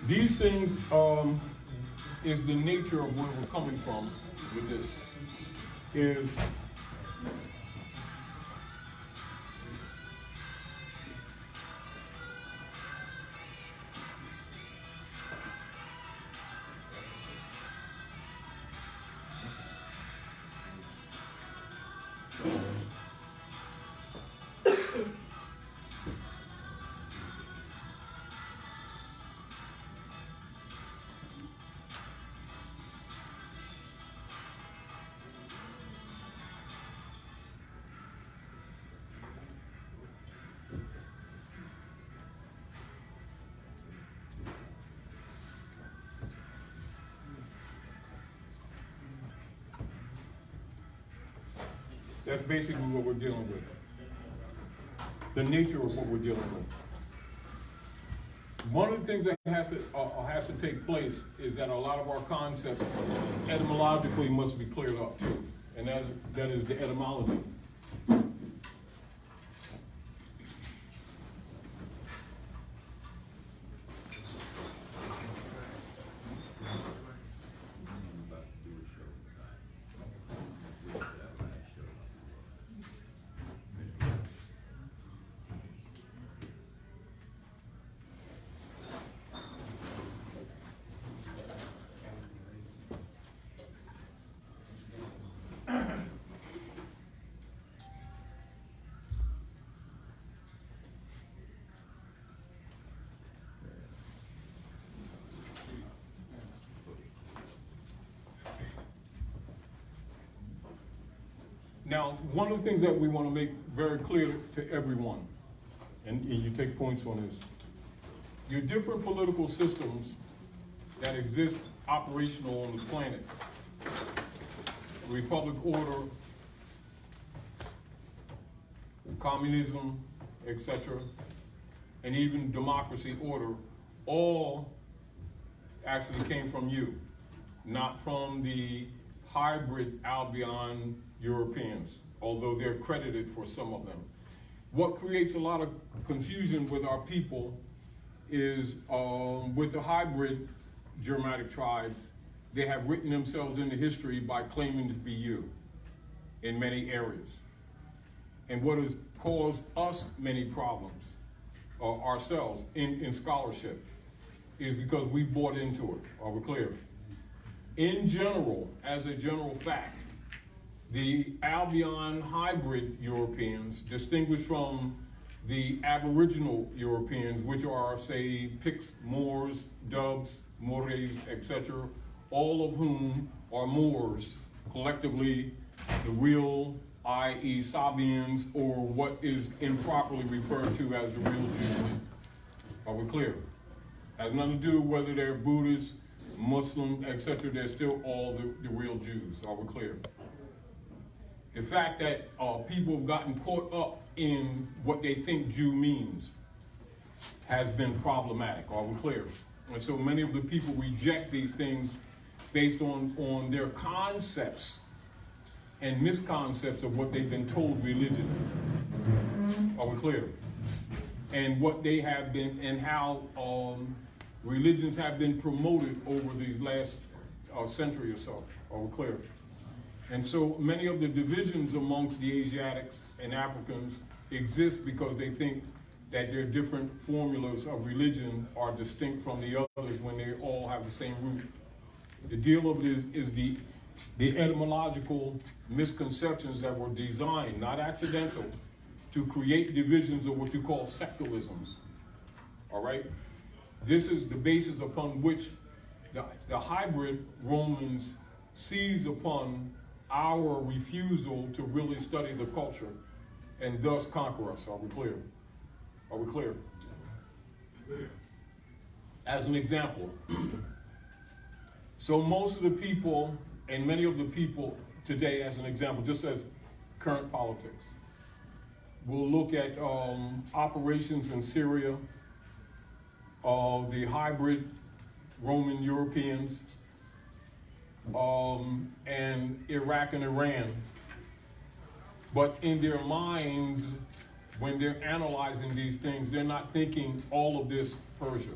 These things is the nature of where we're coming from with this. Is that's basically what we're dealing with. The nature of what we're dealing with. One of the things that has to take place is that a lot of our concepts etymologically must be cleared up too, and that is the etymology. Now, one of the things that we want to make very clear to everyone, and you take points on this, your different political systems that exist operational on the planet, republic order, communism, etc., and even democracy order, all actually came from you, not from the hybrid Albion Europeans, although they're credited for some of them. What creates a lot of confusion with our people is with the hybrid Germanic tribes, they have written themselves into history by claiming to be you in many areas. And what has caused us many problems, ourselves, in scholarship, is because we bought into it. Are we clear? In general, as a general fact, the Albion hybrid Europeans, distinguished from the Aboriginal Europeans, which are, say, Picts, Moors, Dubs, Moors, etc., all of whom are Moors, collectively the real, i.e. Sabians, or what is improperly referred to as the real Jews. Are we clear? Has nothing to do with whether they're Buddhist, Muslim, etc., they're still all the real Jews. Are we clear? The fact that people have gotten caught up in what they think Jew means has been problematic. Are we clear? And so many of the people reject these things based on their concepts and misconceptions of what they've been told religion is. Are we clear? And what they have been, and how religions have been promoted over these last century or so. Are we clear? And so many of the divisions amongst the Asiatics and Africans exist because they think that their different formulas of religion are distinct from the others when they all have the same root. The deal of it is the etymological misconceptions that were designed, not accidental, to create divisions of what you call sectalisms. All right? This is the basis upon which the hybrid Romans seize upon our refusal to really study the culture and thus conquer us. Are we clear? Are we clear? As an example, so most of the people, and many of the people today, as an example, just as current politics, we'll look at operations in Syria, the hybrid Roman Europeans, and Iraq and Iran. But in their minds, when they're analyzing these things, they're not thinking all of this Persia.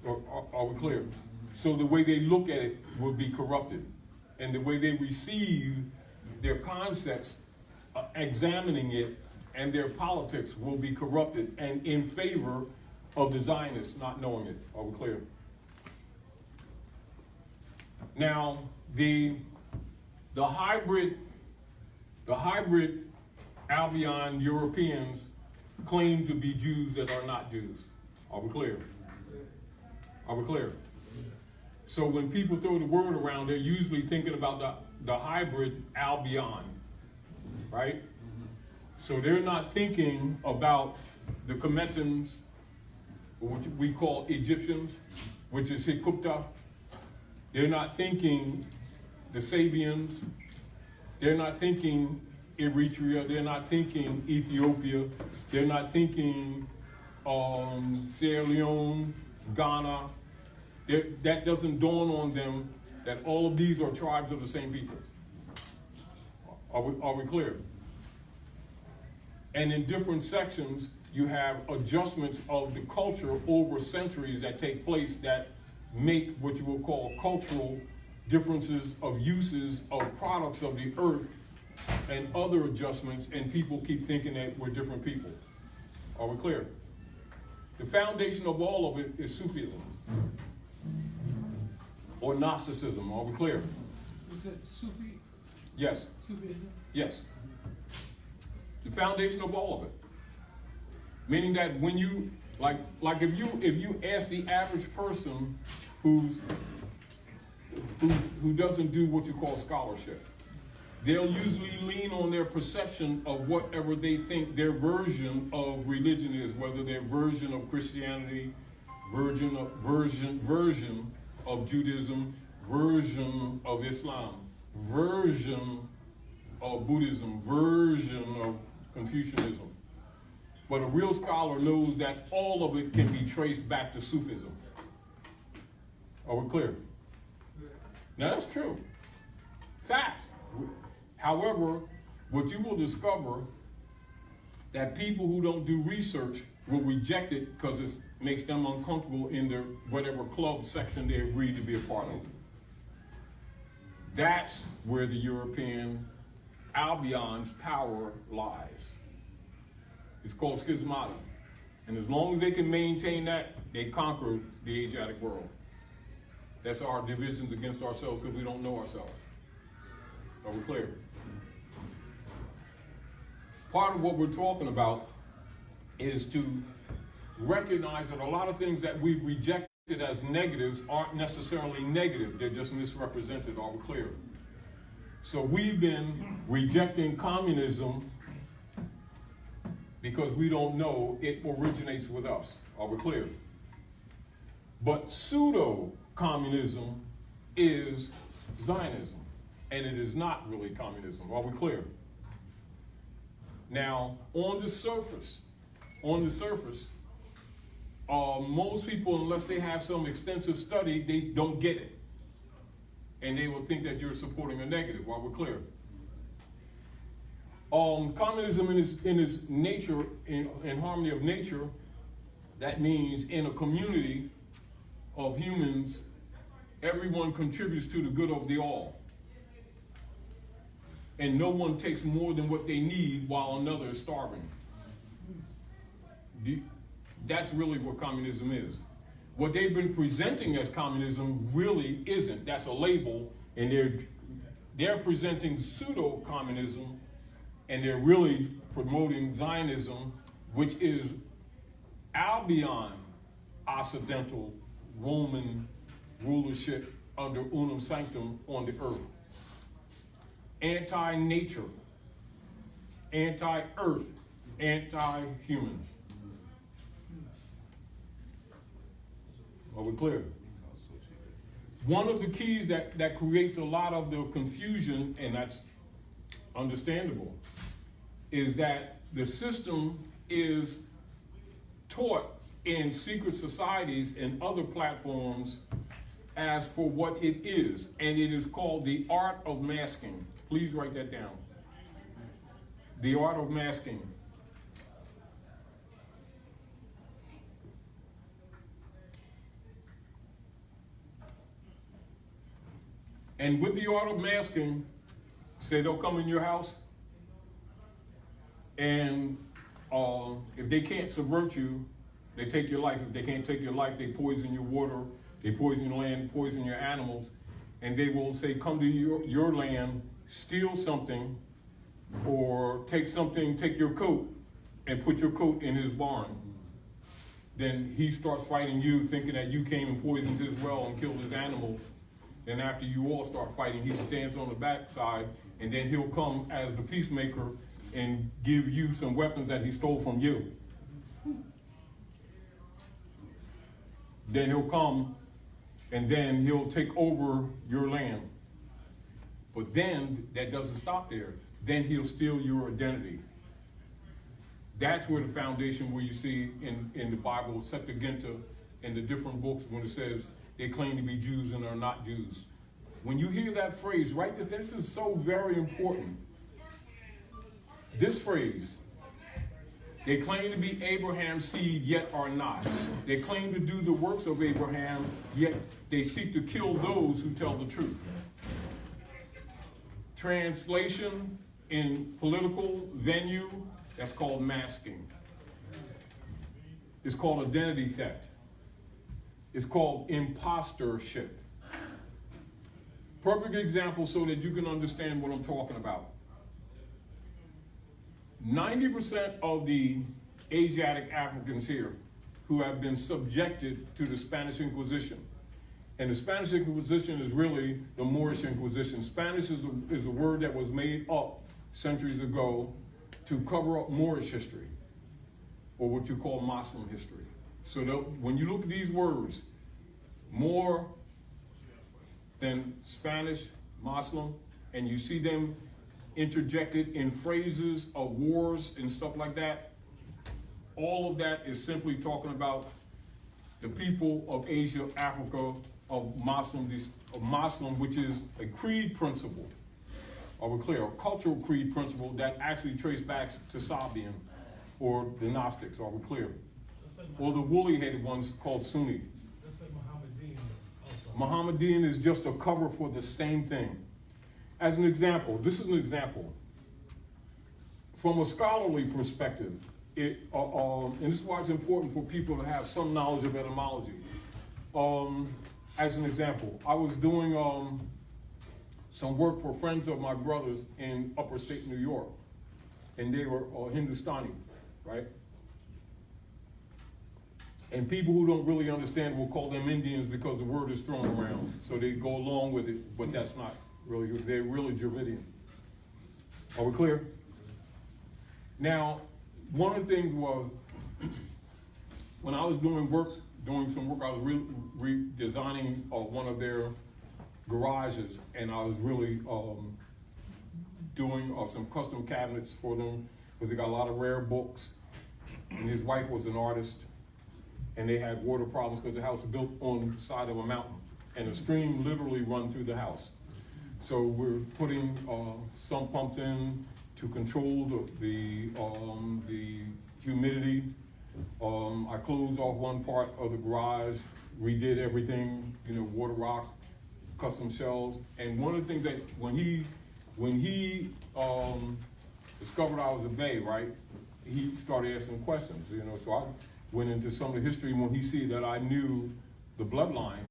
Are we clear? So the way they look at it will be corrupted. And the way they receive their concepts, examining it, and their politics will be corrupted and in favor of the Zionists not knowing it. Are we clear? Now, the hybrid Albion Europeans claim to be Jews that are not Jews. Are we clear? Are we clear? So when people throw the word around, they're usually thinking about the hybrid Albion, right? So they're not thinking about the Kemetans, what we call Egyptians, which is Hikupta. They're not thinking the Sabians. They're not thinking Eritrea. They're not thinking Ethiopia. They're not thinking Sierra Leone, Ghana. That doesn't dawn on them that all of these are tribes of the same people. Are we clear? And in different sections, you have adjustments of the culture over centuries that take place that make what you will call cultural differences of uses of products of the earth and other adjustments, and people keep thinking that we're different people. Are we clear? The foundation of all of it is Sufism or Gnosticism. Are we clear? Is that Sufi? Yes. Sufism? Yes. The foundation of all of it. Meaning that when you, like if you ask the average person who doesn't do what you call scholarship, they'll usually lean on their perception of whatever they think their version of religion is, whether their version of Christianity, version of Judaism, version of Islam, version of Buddhism, version of Confucianism. But a real scholar knows that all of it can be traced back to Sufism. Are we clear? Now that's true. Fact. However, what you will discover that people who don't do research will reject it because it makes them uncomfortable in their whatever club section they agreed to be a part of. That's where the European Albion's power lies. It's called schismata. And as long as they can maintain that, they conquer the Asiatic world. That's our divisions against ourselves because we don't know ourselves. Are we clear? Part of what we're talking about is to recognize that a lot of things that we've rejected as negatives aren't necessarily negative. They're just misrepresented. Are we clear? So we've been rejecting communism because we don't know it originates with us. Are we clear? But pseudo-communism is Zionism, and it is not really communism. Are we clear? Now, on the surface, most people, unless they have some extensive study, they don't get it. And they will think that you're supporting a negative. While we're clear. Communism in its nature, in harmony of nature, that means in a community of humans, everyone contributes to the good of the all. And no one takes more than what they need while another is starving. That's really what communism is. What they've been presenting as communism really isn't. That's a label, and they're presenting pseudo-communism, and they're really promoting Zionism, which is Albion Occidental Roman rulership under unum sanctum on the earth. Anti-nature, anti-earth, anti-human. Are we clear? One of the keys that creates a lot of the confusion, and that's understandable, is that the system is taught in secret societies and other platforms as for what it is, and it is called the art of masking. Please write that down. The art of masking. And with the art of masking, say they'll come in your house, and if they can't subvert you, they take your life. If they can't take your life, they poison your water, they poison your land, poison your animals, and they will say, come to your land, steal something, or take something, take your coat, and put your coat in his barn. Then he starts fighting you, thinking that you came and poisoned his well and killed his animals. Then after you all start fighting, he stands on the backside, and then he'll come as the peacemaker and give you some weapons that he stole from you. Then he'll come, and then he'll take over your land. But then, that doesn't stop there. Then he'll steal your identity. That's where the foundation, where you see in the Bible, Septuaginta, and the different books, when it says they claim to be Jews and are not Jews. When you hear that phrase, write this. This is so very important. This phrase, they claim to be Abraham's seed, yet are not. They claim to do the works of Abraham, yet they seek to kill those who tell the truth. Translation in political venue, that's called masking. It's called identity theft. It's called impostorship. Perfect example so that you can understand what I'm talking about. 90% of the Asiatic Africans here who have been subjected to the Spanish Inquisition. And the Spanish Inquisition is really the Moorish Inquisition. Spanish is a word that was made up centuries ago to cover up Moorish history, or what you call Muslim history. So when you look at these words, more than Spanish, Muslim, and you see them interjected in phrases of wars and stuff like that, all of that is simply talking about the people of Asia, Africa, of Muslim, which is a creed principle, are we clear? A cultural creed principle that actually traces back to Sabian or the Gnostics, are we clear? Or the woolly-headed ones called Sunni. Let's say Mohammedan also. Mohammedan is just a cover for the same thing. As an example, this is an example. From a scholarly perspective, and this is why it's important for people to have some knowledge of etymology. As an example, I was doing some work for friends of my brothers in upper state New York, and they were Hindustani, right? And people who don't really understand will call them Indians because the word is thrown around, so they go along with it, but that's not really, they're really Dravidian. Are we clear? Now, one of the things was, when I was doing some work, I was redesigning one of their garages, and I was really doing some custom cabinets for them, because they got a lot of rare books, and his wife was an artist, and they had water problems because the house was built on the side of a mountain, and a stream literally run through the house. So we're putting some pumps in to control the humidity. I closed off one part of the garage, redid everything, water rock, custom shelves. And one of the things that when he discovered I was a Bey, right, he started asking questions, so I went into some of the history. When he see that I knew the bloodline,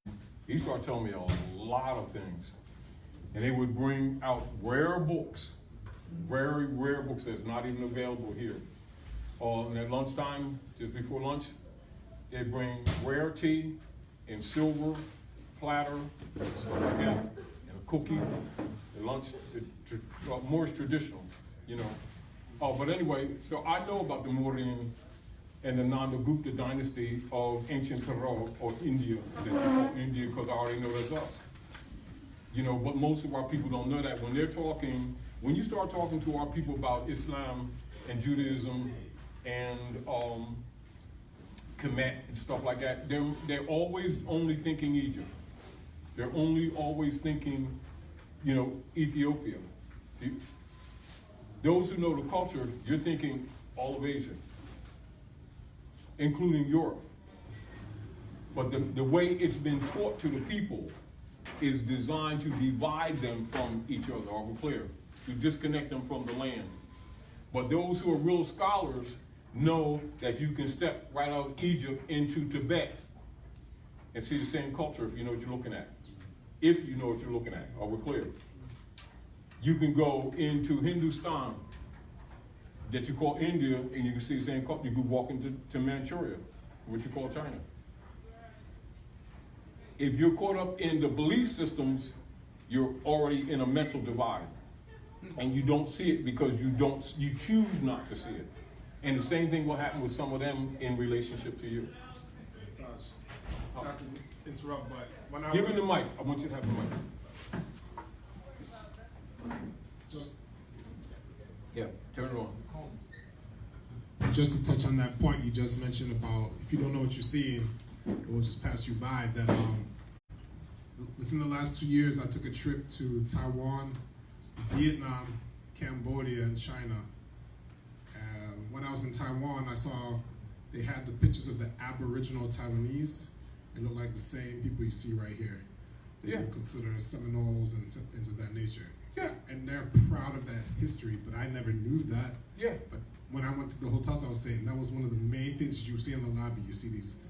he started telling me a lot of things. And they would bring out rare books, very rare books that's not even available here. And at lunchtime, just before lunch, they'd bring rare tea in silver platter, stuff like that, and a cookie. At lunch, Moorish traditional, But anyway, so I know about the Mauryan and the Nanda Gupta dynasty of ancient Paro, or India, that you call India, because I already know that's us. But most of our people don't know that. When you start talking to our people about Islam and Judaism and Kemet and stuff like that, they're always only thinking Egypt. They're always thinking, Ethiopia. Those who know the culture, you're thinking all of Asia, including Europe. But the way it's been taught to the people is designed to divide them from each other, are we clear? To disconnect them from the land. But those who are real scholars know that you can step right out of Egypt into Tibet and see the same culture if you know what you're looking at. If you know what you're looking at, are we clear? You can go into Hindustan, that you call India, and you can see the same culture. You can walk into Manchuria, what you call China. If you're caught up in the belief systems, you're already in a mental divide. And you don't see it because you choose not to see it. And the same thing will happen with some of them in relationship to you. Taj, not to interrupt, but when I Give was... me the mic. I want you to have the mic. Turn it on. Just to touch on that point you just mentioned about if you don't know what you're seeing, it will just pass you by. That within the last 2 years, I took a trip to Taiwan, Vietnam, Cambodia, and China. When I was in Taiwan, I saw they had the pictures of the Aboriginal Taiwanese. They look like the same people you see right here. They were considered Seminoles and things of that nature. Yeah. And they're proud of that history, but I never knew that. Yeah. But when I went to the hotels I was staying, that was one of the main things that you see in the lobby. You see these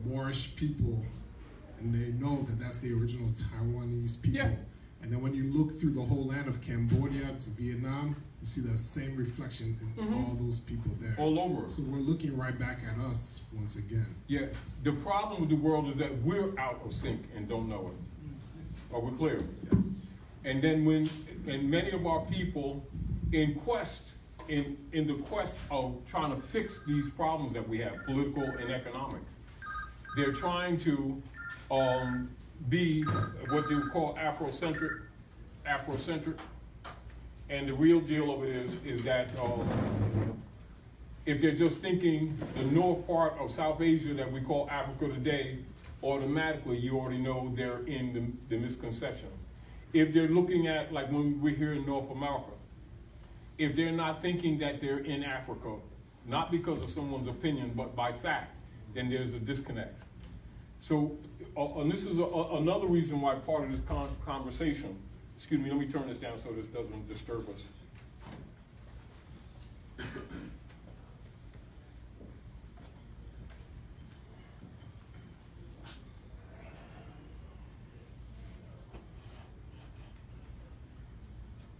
Moorish people, and they know that that's the original Taiwanese people. Yeah. And then when you look through the whole land of Cambodia to Vietnam, you see that same reflection in all those people there. All over. So we're looking right back at us once again. Yeah. The problem with the world is that we're out of sync and don't know it. Are we clear? Yes. And then and many of our people in the quest of trying to fix these problems that we have, political and economic, they're trying to be what they would call Afrocentric. And the real deal of it is that if they're just thinking the north part of South Asia that we call Africa today, automatically you already know they're in the misconception. If they're looking at, like when we're here in North America, if they're not thinking that they're in Africa, not because of someone's opinion, but by fact, then there's a disconnect. So, and this is another reason why part of this conversation, excuse me, let me turn this down so this doesn't disturb us.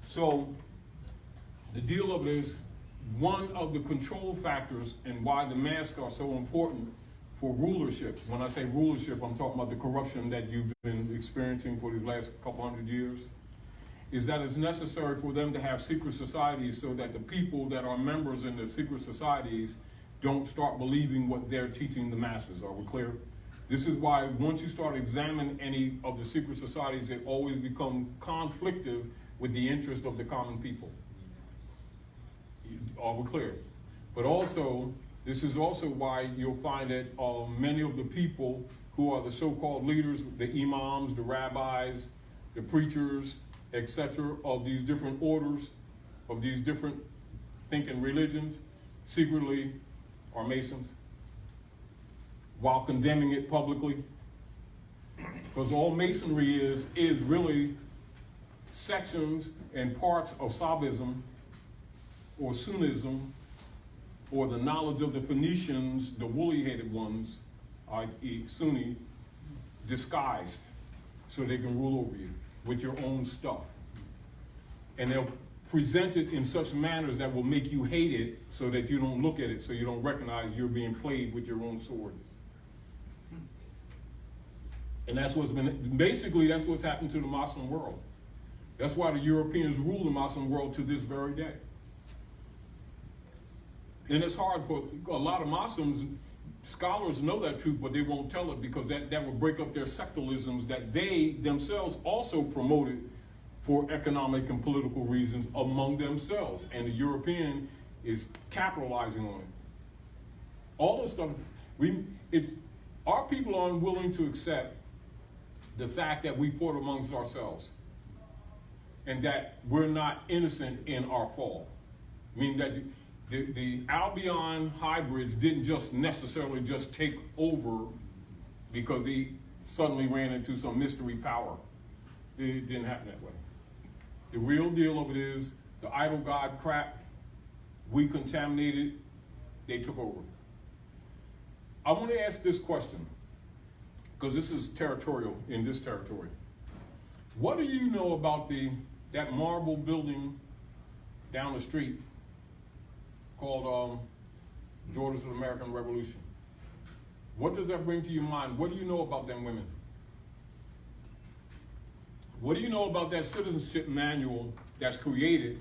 So the deal of it is one of the control factors and why the masks are so important for rulership. When I say rulership, I'm talking about the corruption that you've been experiencing for these last couple hundred years, is that it's necessary for them to have secret societies so that the people that are members in the secret societies don't start believing what they're teaching the masses. Are we clear? This is why once you start examining any of the secret societies, it always becomes conflictive with the interest of the common people. Are we clear? But also, this is also why you'll find that many of the people who are the so-called leaders, the imams, the rabbis, the preachers, etc., of these different orders, of these different thinking religions, secretly are Masons, while condemning it publicly. Because all Masonry is really sections and parts of Sabism or Sunnism, or the knowledge of the Phoenicians, the woolly-headed ones, i.e. Sunni, disguised so they can rule over you with your own stuff. And they'll present it in such manners that will make you hate it so that you don't look at it, so you don't recognize you're being played with your own sword. And that's what's been, basically that's what's happened to the Muslim world. That's why the Europeans rule the Muslim world to this very day. And it's hard for a lot of Muslims, scholars know that truth, but they won't tell it because that would break up their secularisms that they themselves also promoted for economic and political reasons among themselves. And the European is capitalizing on it. All this stuff, our people are unwilling to accept the fact that we fought amongst ourselves and that we're not innocent in our fall. Meaning that the Albion hybrids didn't just necessarily just take over because they suddenly ran into some mystery power. It didn't happen that way. The real deal of it is the idol god crap, we contaminated, they took over. I want to ask this question, because this is territorial in this territory. What do you know about that marble building down the street called Daughters of the American Revolution? What does that bring to your mind? What do you know about them women? What do you know about that citizenship manual that's created,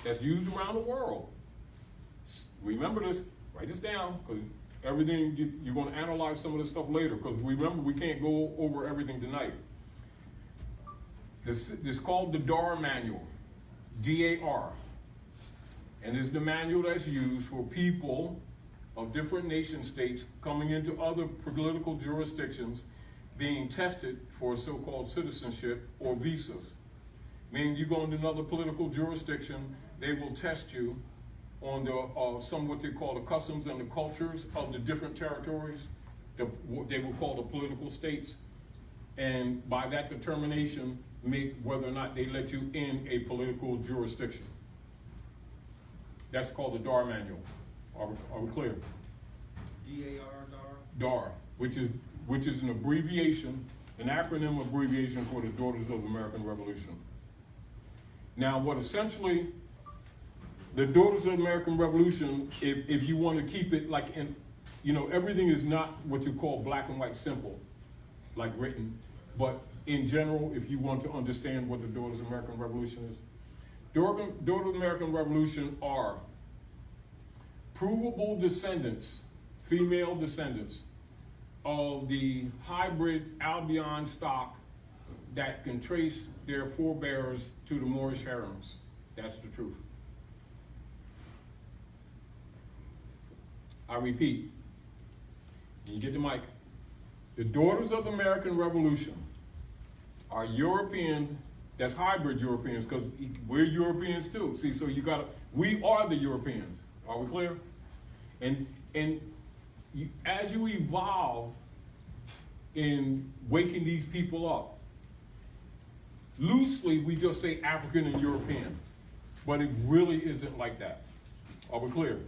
that's used around the world? Remember this, write this down, because everything, you're going to analyze some of this stuff later, because remember, we can't go over everything tonight. This is called the DAR manual, D-A-R. And this is the manual that's used for people of different nation states coming into other political jurisdictions being tested for so-called citizenship or visas. Meaning you go into another political jurisdiction, they will test you on the some what they call the customs and the cultures of the different territories, what they will call the political states, and by that determination, make whether or not they let you in a political jurisdiction. That's called the DAR manual. Are we clear? D-A-R, DAR, which is an abbreviation, an acronym abbreviation for the Daughters of the American Revolution. Now, what essentially the Daughters of the American Revolution, if you want to keep it like everything is not what you call black and white simple, like written, but in general, if you want to understand what the Daughters of the American Revolution is, Daughters of the American Revolution are provable descendants, female descendants, of the hybrid Albion stock that can trace their forebears to the Moorish harems. That's the truth. I repeat, you get the mic. The Daughters of the American Revolution are Europeans, that's hybrid Europeans, because we're Europeans too. See, so we are the Europeans. Are we clear? And as you evolve in waking these people up, loosely we just say African and European, but it really isn't like that. Are we clear?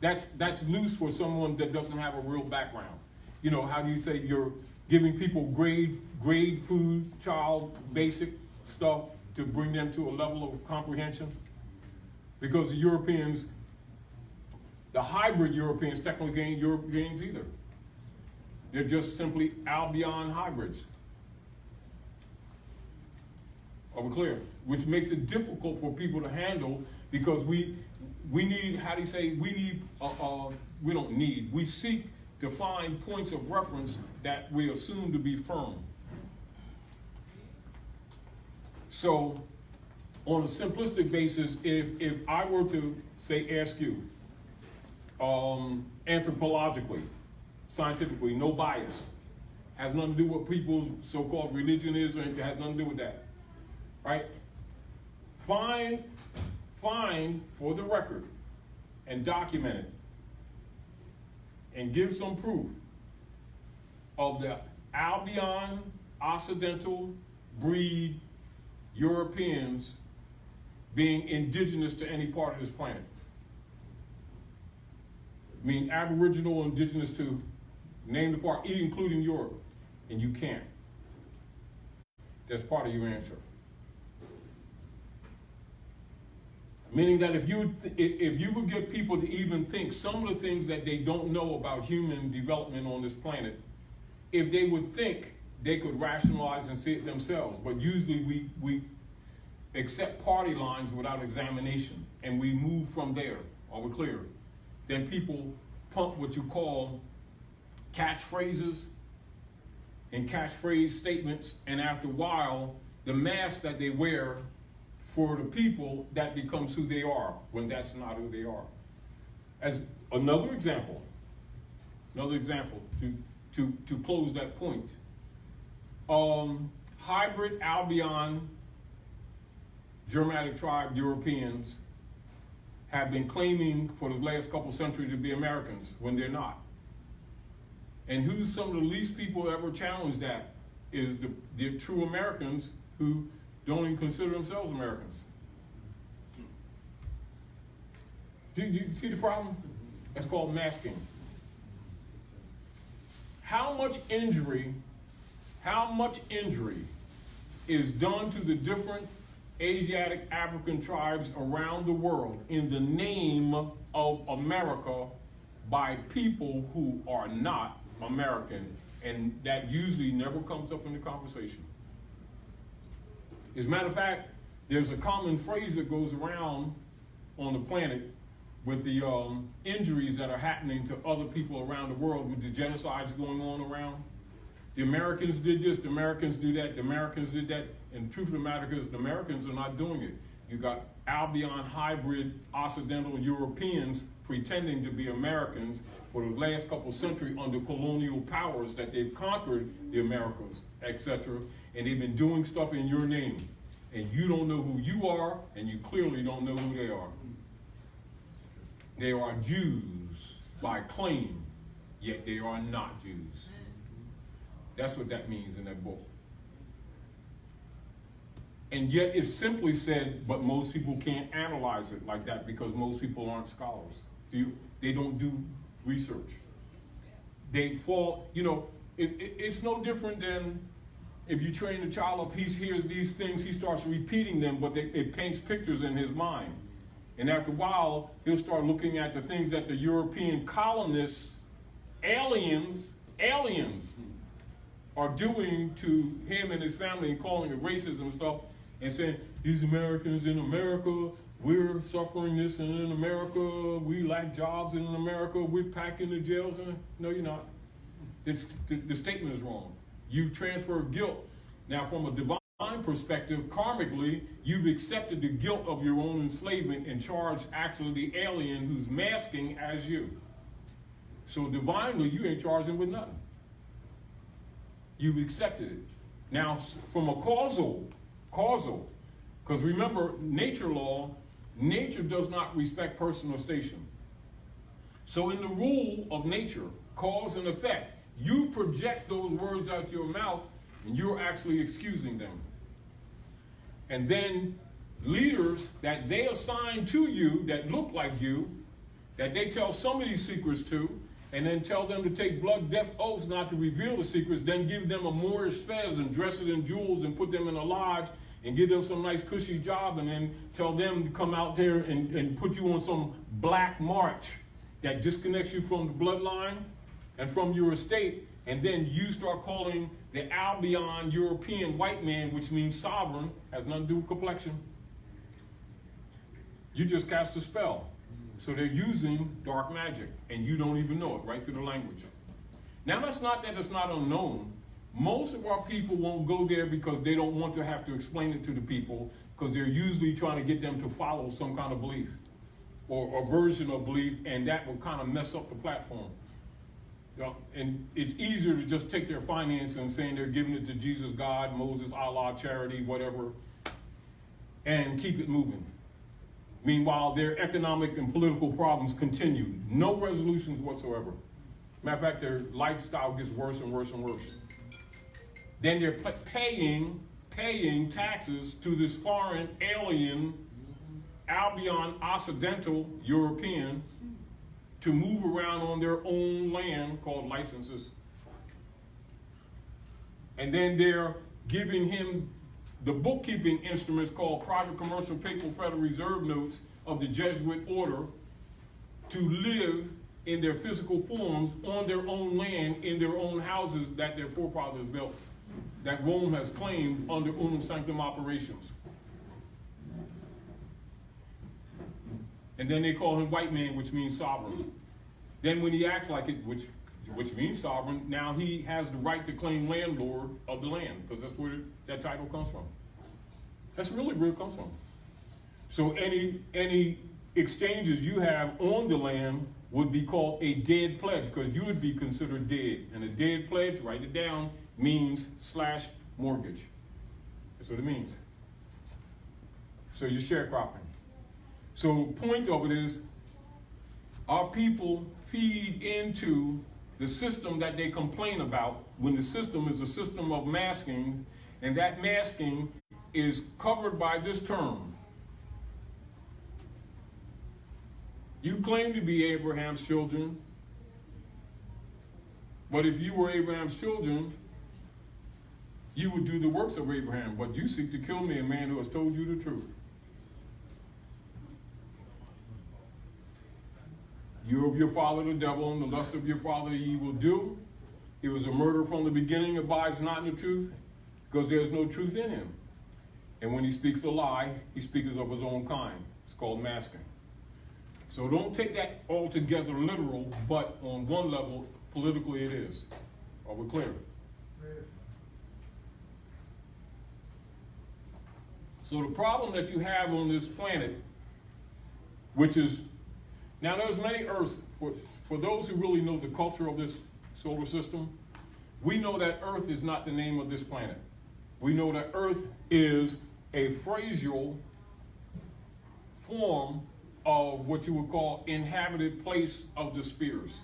That's loose for someone that doesn't have a real background. You know, how do you say you're giving people grade food, child, basic stuff to bring them to a level of comprehension? Because the Europeans, the hybrid Europeans technically ain't Europeans either. They're just simply Albion hybrids. Are we clear? Which makes it difficult for people to handle, because we need, how do you say, we seek to find points of reference that we assume to be firm. So on a simplistic basis, if I were to say, ask you, anthropologically, scientifically, no bias, has nothing to do with what people's so-called religion is, or it has nothing to do with that, right? Find for the record and document it and give some proof of the Albion Occidental breed Europeans being indigenous to any part of this planet. I mean, Aboriginal, indigenous to, name the part, including Europe, and you can't. That's part of your answer. Meaning that if you would get people to even think some of the things that they don't know about human development on this planet, if they would think, they could rationalize and see it themselves. But usually we accept party lines without examination, and we move from there. Are we clear? Then people pump what you call catchphrases and catchphrase statements, and after a while, the mask that they wear for the people, that becomes who they are, when that's not who they are. As another example to close that point. Hybrid Albion Germanic tribe Europeans have been claiming for the last couple centuries to be Americans when they're not. And who's some of the least people ever challenged that is the true Americans who don't even consider themselves Americans. Do you see the problem? That's called masking. How much injury is done to the different Asiatic African tribes around the world in the name of America by people who are not American, and that usually never comes up in the conversation. As a matter of fact, there's a common phrase that goes around on the planet with the injuries that are happening to other people around the world with the genocides going on around. The Americans did this, the Americans do that, the Americans did that, and the truth of the matter is the Americans are not doing it. You got Albion hybrid Occidental Europeans pretending to be Americans for the last couple centuries under colonial powers that they've conquered the Americas, etc. And they've been doing stuff in your name. And you don't know who you are, and you clearly don't know who they are. They are Jews by claim, yet they are not Jews. That's what that means in that book. And yet it's simply said, but most people can't analyze it like that because most people aren't scholars. They don't do research. They fall, it's no different than if you train a child up, he hears these things, he starts repeating them, but it paints pictures in his mind. And after a while, he'll start looking at the things that the European colonists, aliens, are doing to him and his family and calling it racism and stuff, and saying, these Americans in America, we're suffering this, and in America, we lack jobs, and in America, we're packing the jails. And no, you're not. The statement is wrong. You've transferred guilt. Now, from a divine perspective, karmically, you've accepted the guilt of your own enslavement and charged actually the alien who's masking as you. So divinely, you ain't charged him with nothing. You've accepted it. Now, from a causal, because remember, nature law, nature does not respect person or station. So in the rule of nature, cause and effect, you project those words out your mouth and you're actually excusing them. And then leaders that they assign to you that look like you, that they tell some of these secrets to, and then tell them to take blood death oaths not to reveal the secrets, then give them a Moorish fez and dress it in jewels and put them in a lodge and give them some nice cushy job, and then tell them to come out there and put you on some black march that disconnects you from the bloodline and from your estate, and then you start calling the Albion European white man, which means sovereign, has nothing to do with complexion. You just cast a spell. So they're using dark magic, and you don't even know it, right through the language. Now, that's not that it's not unknown. Most of our people won't go there because they don't want to have to explain it to the people, because they're usually trying to get them to follow some kind of belief or a version of belief, and that will kind of mess up the platform. And it's easier to just take their finance and saying they're giving it to Jesus, God, Moses, Allah, charity, whatever, and keep it moving. Meanwhile, their economic and political problems continue. No resolutions whatsoever. Matter of fact, their lifestyle gets worse and worse and worse. Then they're paying taxes to this foreign alien, Albion Occidental European, to move around on their own land called licenses. And then they're giving him the bookkeeping instruments called private commercial paper Federal Reserve notes of the Jesuit order to live in their physical forms on their own land, in their own houses that their forefathers built, that Rome has claimed under unum sanctum operations. And then they call him white man, which means sovereign. Then when he acts like it, which means sovereign, now he has the right to claim landlord of the land, because that's where that title comes from. That's really where it comes from. So any exchanges you have on the land would be called a dead pledge, because you would be considered dead. And a dead pledge, write it down, means / mortgage. That's what it means. So you're sharecropping. So the point of it is, our people feed into the system that they complain about, when the system is a system of masking, And that masking is covered by this term. You claim to be Abraham's children, but if you were Abraham's children, you would do the works of Abraham, but you seek to kill me, a man who has told you the truth. You of your father the devil, and the lust of your father ye will do. He was a murderer from the beginning, abides not in the truth, because there is no truth in him. And when he speaks a lie, he speaks of his own kind. It's called masking. So don't take that altogether literal, but on one level, politically it is. Are we clear? So the problem that you have on this planet, which is, now there's many Earths, for those who really know the culture of this solar system, we know that Earth is not the name of this planet. We know that Earth is a phrasal form of what you would call inhabited place of the spheres.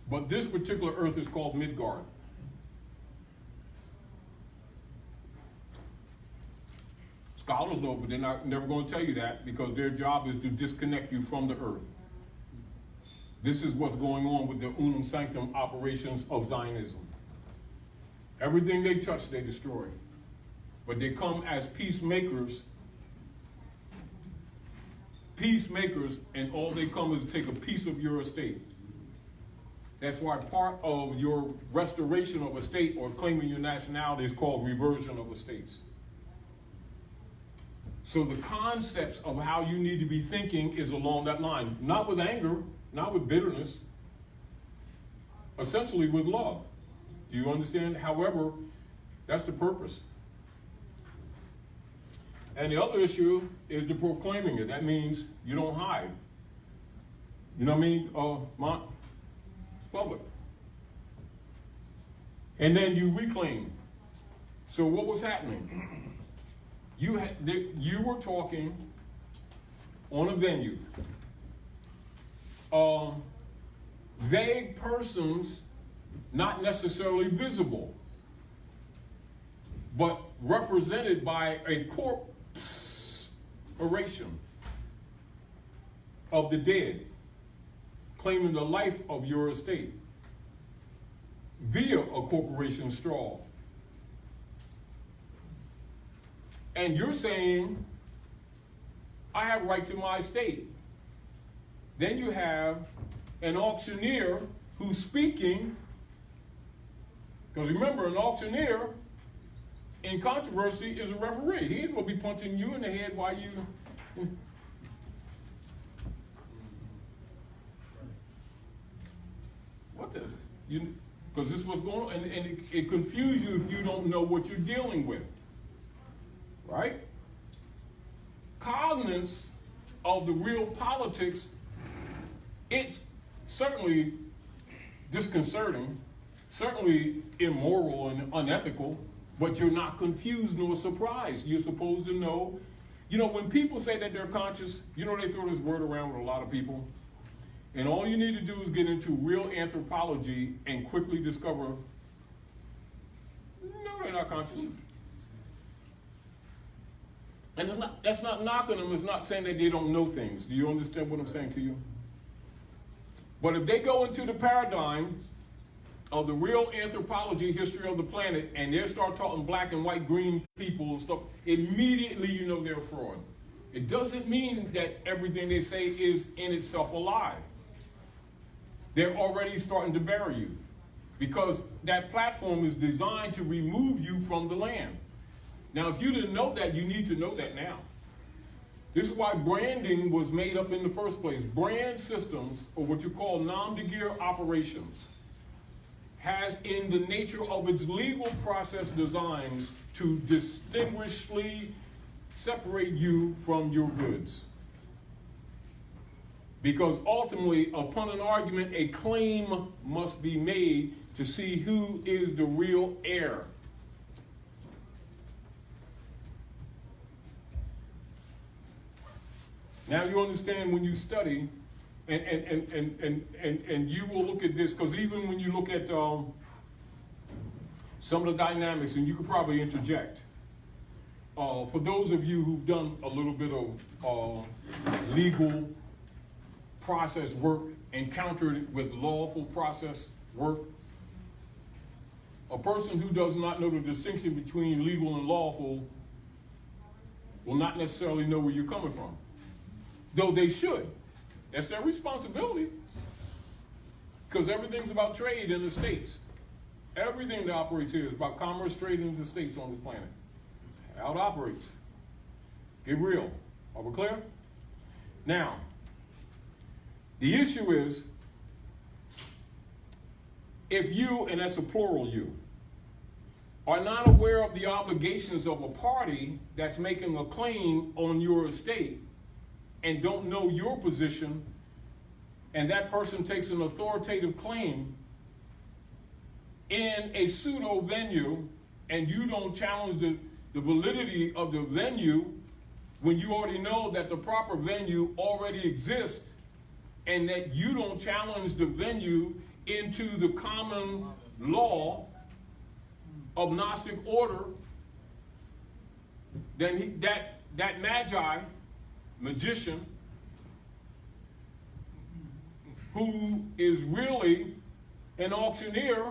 But this particular Earth is called Midgard. Scholars know, but they're never going to tell you that because their job is to disconnect you from the Earth. This is what's going on with the unum sanctum operations of Zionism. Everything they touch, they destroy. But they come as peacemakers. Peacemakers, and all they come is to take a piece of your estate. That's why part of your restoration of a state or claiming your nationality is called reversion of estates. So the concepts of how you need to be thinking is along that line, not with anger, not with bitterness, essentially with love. Do you understand? However, that's the purpose. And the other issue is the proclaiming it. That means you don't hide. You know what I mean? It's public. And then you reclaim. So what was happening? You were talking on a venue. Vague persons, not necessarily visible, but represented by a corporation of the dead, claiming the life of your estate via a corporation straw. And you're saying, I have right to my estate. Then you have an auctioneer who's speaking, because remember, an auctioneer in controversy is a referee. He's going to be punching you in the head while you... What the... Because this is what's going on, and it confuses you if you don't know what you're dealing with. Right? Cognizance of the real politics, it's certainly disconcerting, certainly immoral and unethical, but you're not confused nor surprised. You're supposed to know. You know, when people say that they're conscious, you know, they throw this word around with a lot of people. And all you need to do is get into real anthropology and quickly discover, no, they're not conscious. And that's not knocking them, it's not saying that they don't know things. Do you understand what I'm saying to you? But if they go into the paradigm of the real anthropology history of the planet and they start talking black and white, green people and stuff, immediately you know they're a fraud. It doesn't mean that everything they say is in itself a lie. They're already starting to bury you because that platform is designed to remove you from the land. Now, if you didn't know that, you need to know that now. This is why branding was made up in the first place. Brand systems, or what you call nom de guerre operations, has in the nature of its legal process designs to distinguishingly separate you from your goods. Because ultimately, upon an argument, a claim must be made to see who is the real heir. Now you understand when you study, and you will look at this, because even when you look at, so some of the dynamics, and you could probably interject. For those of you who've done a little bit of legal process work, encountered with lawful process work, a person who does not know the distinction between legal and lawful will not necessarily know where you're coming from, though they should. That's their responsibility, because everything's about trade in the states. Everything that operates here is about commerce, trade in the states on this planet. That's how it operates. Get real. Are we clear? Now, the issue is, if you, and that's a plural you, are not aware of the obligations of a party that's making a claim on your estate and don't know your position, and that person takes an authoritative claim in a pseudo venue, and you don't challenge the validity of the venue when you already know that the proper venue already exists, and that you don't challenge the venue into the common law of Gnostic order, then that magi, magician, who is really an auctioneer,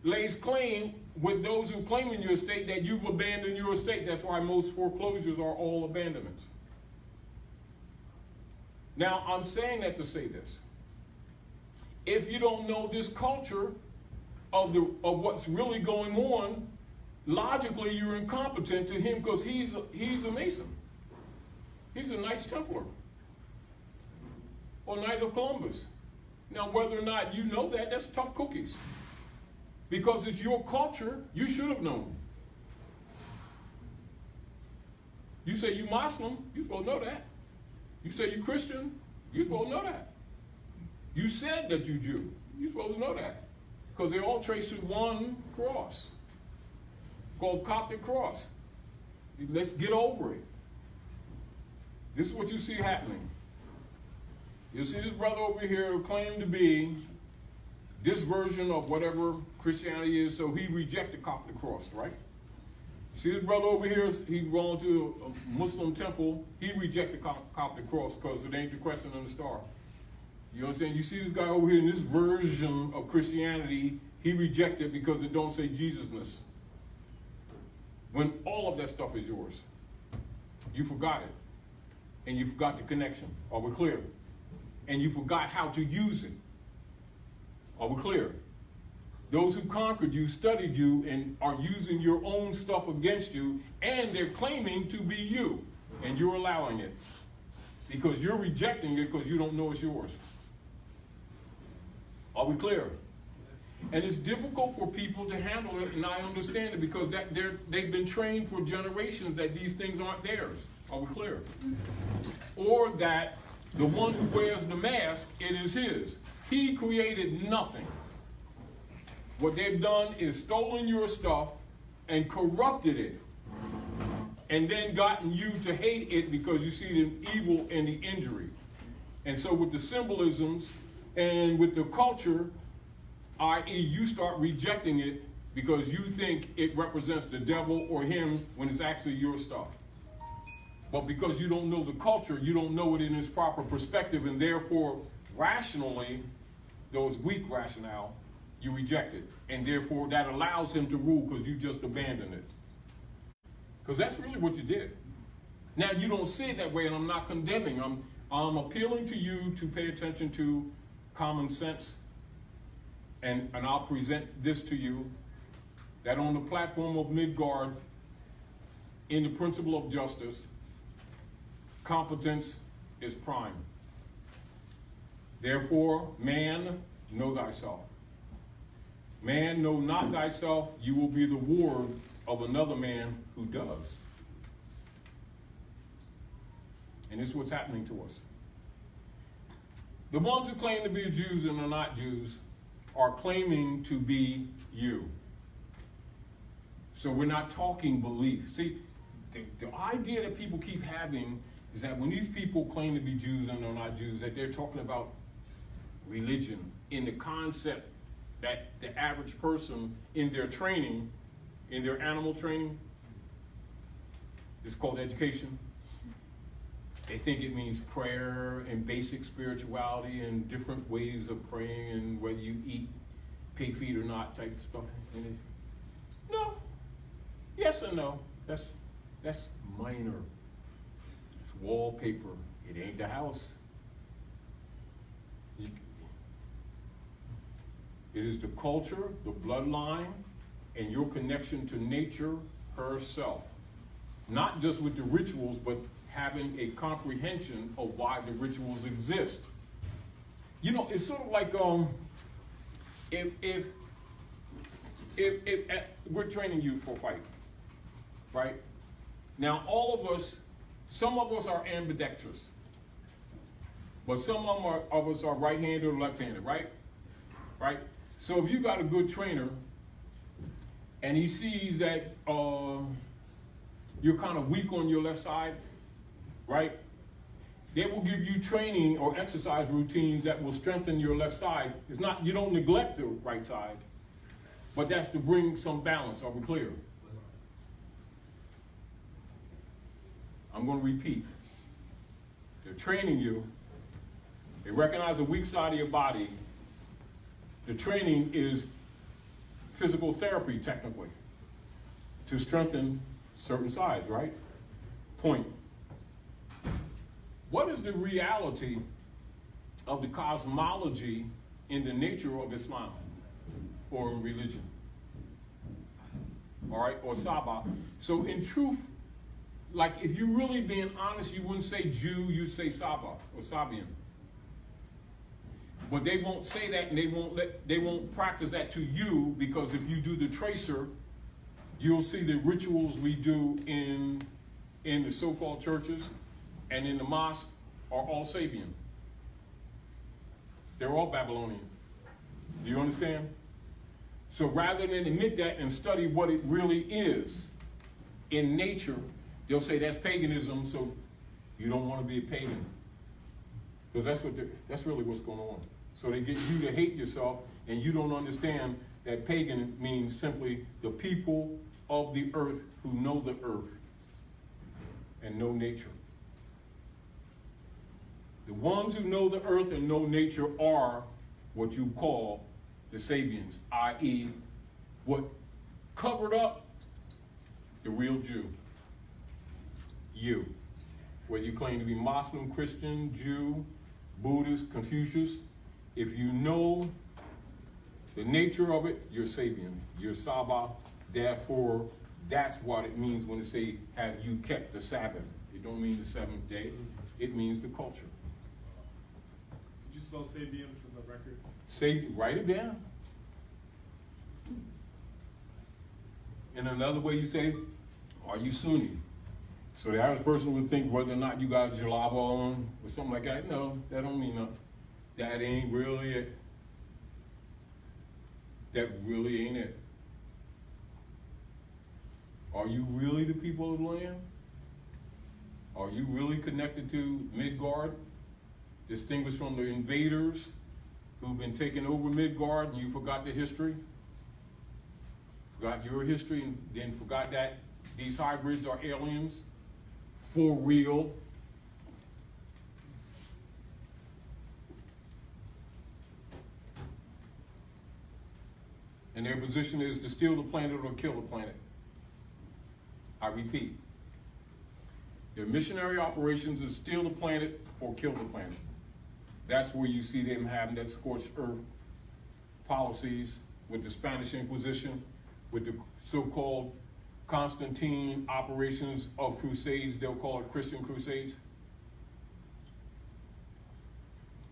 lays claim with those who claim in your estate that you've abandoned your estate. That's why most foreclosures are all abandonments. Now, I'm saying that to say this. If you don't know this culture of what's really going on, logically you're incompetent to him, because he's a Mason. He's a Knights Templar or Knight of Columbus. Now, whether or not you know that, that's tough cookies. Because it's your culture, you should have known. You say you Muslim, you're supposed to know that. You say you Christian, you're supposed to know that. You said that you Jew, you're supposed to know that. Because they all trace to one cross called Coptic cross. Let's get over it. This is what you see happening. You see this brother over here who claimed to be this version of whatever Christianity is, so he rejected Coptic cross, right? See this brother over here, he belonged to a Muslim temple, he rejected Coptic cross because it ain't the crescent and the star. You understand? You see this guy over here in this version of Christianity, he rejected because it don't say Jesusness. When all of that stuff is yours. You forgot it. And you forgot the connection. Are we clear? And you forgot how to use it. Are we clear? Those who conquered you, studied you, and are using your own stuff against you, and they're claiming to be you, and you're allowing it. Because you're rejecting it because you don't know it's yours. Are we clear? And it's difficult for people to handle it, and I understand it, because they've been trained for generations that these things aren't theirs. Are we clear? Or that the one who wears the mask, it is his. He created nothing. What they've done is stolen your stuff and corrupted it, and then gotten you to hate it because you see the evil and the injury. And so with the symbolisms and with the culture, i.e. you start rejecting it because you think it represents the devil or him when it's actually your stuff. But because you don't know the culture, you don't know it in its proper perspective, and therefore rationally, those weak rationale, you reject it. And therefore that allows him to rule because you just abandoned it. Because that's really what you did. Now you don't see it that way, and I'm not condemning. I'm appealing to you to pay attention to common sense. And I'll present this to you, that on the platform of Midgard, in the principle of justice, competence is prime. Therefore, man, know thyself. Man, know not thyself, you will be the ward of another man who does. And this is what's happening to us. The ones who claim to be Jews and are not Jews are claiming to be you. So we're not talking belief. See, the idea that people keep having is that when these people claim to be Jews and are not Jews, that they're talking about religion in the concept that the average person in their training, in their animal training, is called education. They think it means prayer and basic spirituality and different ways of praying and whether you eat pig feet or not type of stuff. And no. Yes and no. That's minor. It's wallpaper. It ain't the house. It is the culture, the bloodline, and your connection to nature herself. Not just with the rituals, but having a comprehension of why the rituals exist. You know, it's sort of like if we're training you for a fight, right? Now, all of us, some of us are ambidextrous, but some of us are right-handed or left-handed, right? Right? So if you got a good trainer and he sees that you're kind of weak on your left side, right? They will give you training or exercise routines that will strengthen your left side. It's not, you don't neglect the right side, but that's to bring some balance. Are we clear? I'm going to repeat. They're training you. They recognize a weak side of your body. The training is physical therapy, technically, to strengthen certain sides, right? Point. What is the reality of the cosmology in the nature of Islam or religion? All right, or Saba. So in truth, like if you're really being honest, you wouldn't say Jew, you'd say Saba or Sabian. But they won't say that, and they won't practice that to you, because if you do the tracer, you'll see the rituals we do in the so-called churches and in the mosque are all Sabian. They're all Babylonian. Do you understand? So rather than admit that and study what it really is in nature, they'll say that's paganism, so you don't want to be a pagan. Because that's really what's going on. So they get you to hate yourself, and you don't understand that pagan means simply the people of the earth who know the earth and know nature. The ones who know the earth and know nature are what you call the Sabians, i.e., what covered up the real Jew. You. Whether you claim to be Muslim, Christian, Jew, Buddhist, Confucius, if you know the nature of it, you're Sabian, you're Saba. Therefore, that's what it means when they say, have you kept the Sabbath? It don't mean the seventh day, it means the culture. Could you spell Sabian for the record? Write it down. In another way, you say, are you Sunni? So the average person would think whether or not you got a jalaba on or something like that. No, that don't mean nothing. That ain't really it. That really ain't it. Are you really the people of the land? Are you really connected to Midgard, distinguished from the invaders who've been taking over Midgard, and you forgot the history? Forgot your history and then forgot that these hybrids are aliens for real? And their position is to steal the planet or kill the planet. I repeat, their missionary operations is steal the planet or kill the planet. That's where you see them having that scorched earth policies with the Spanish Inquisition, with the so-called Constantine operations of crusades. They'll call it Christian crusades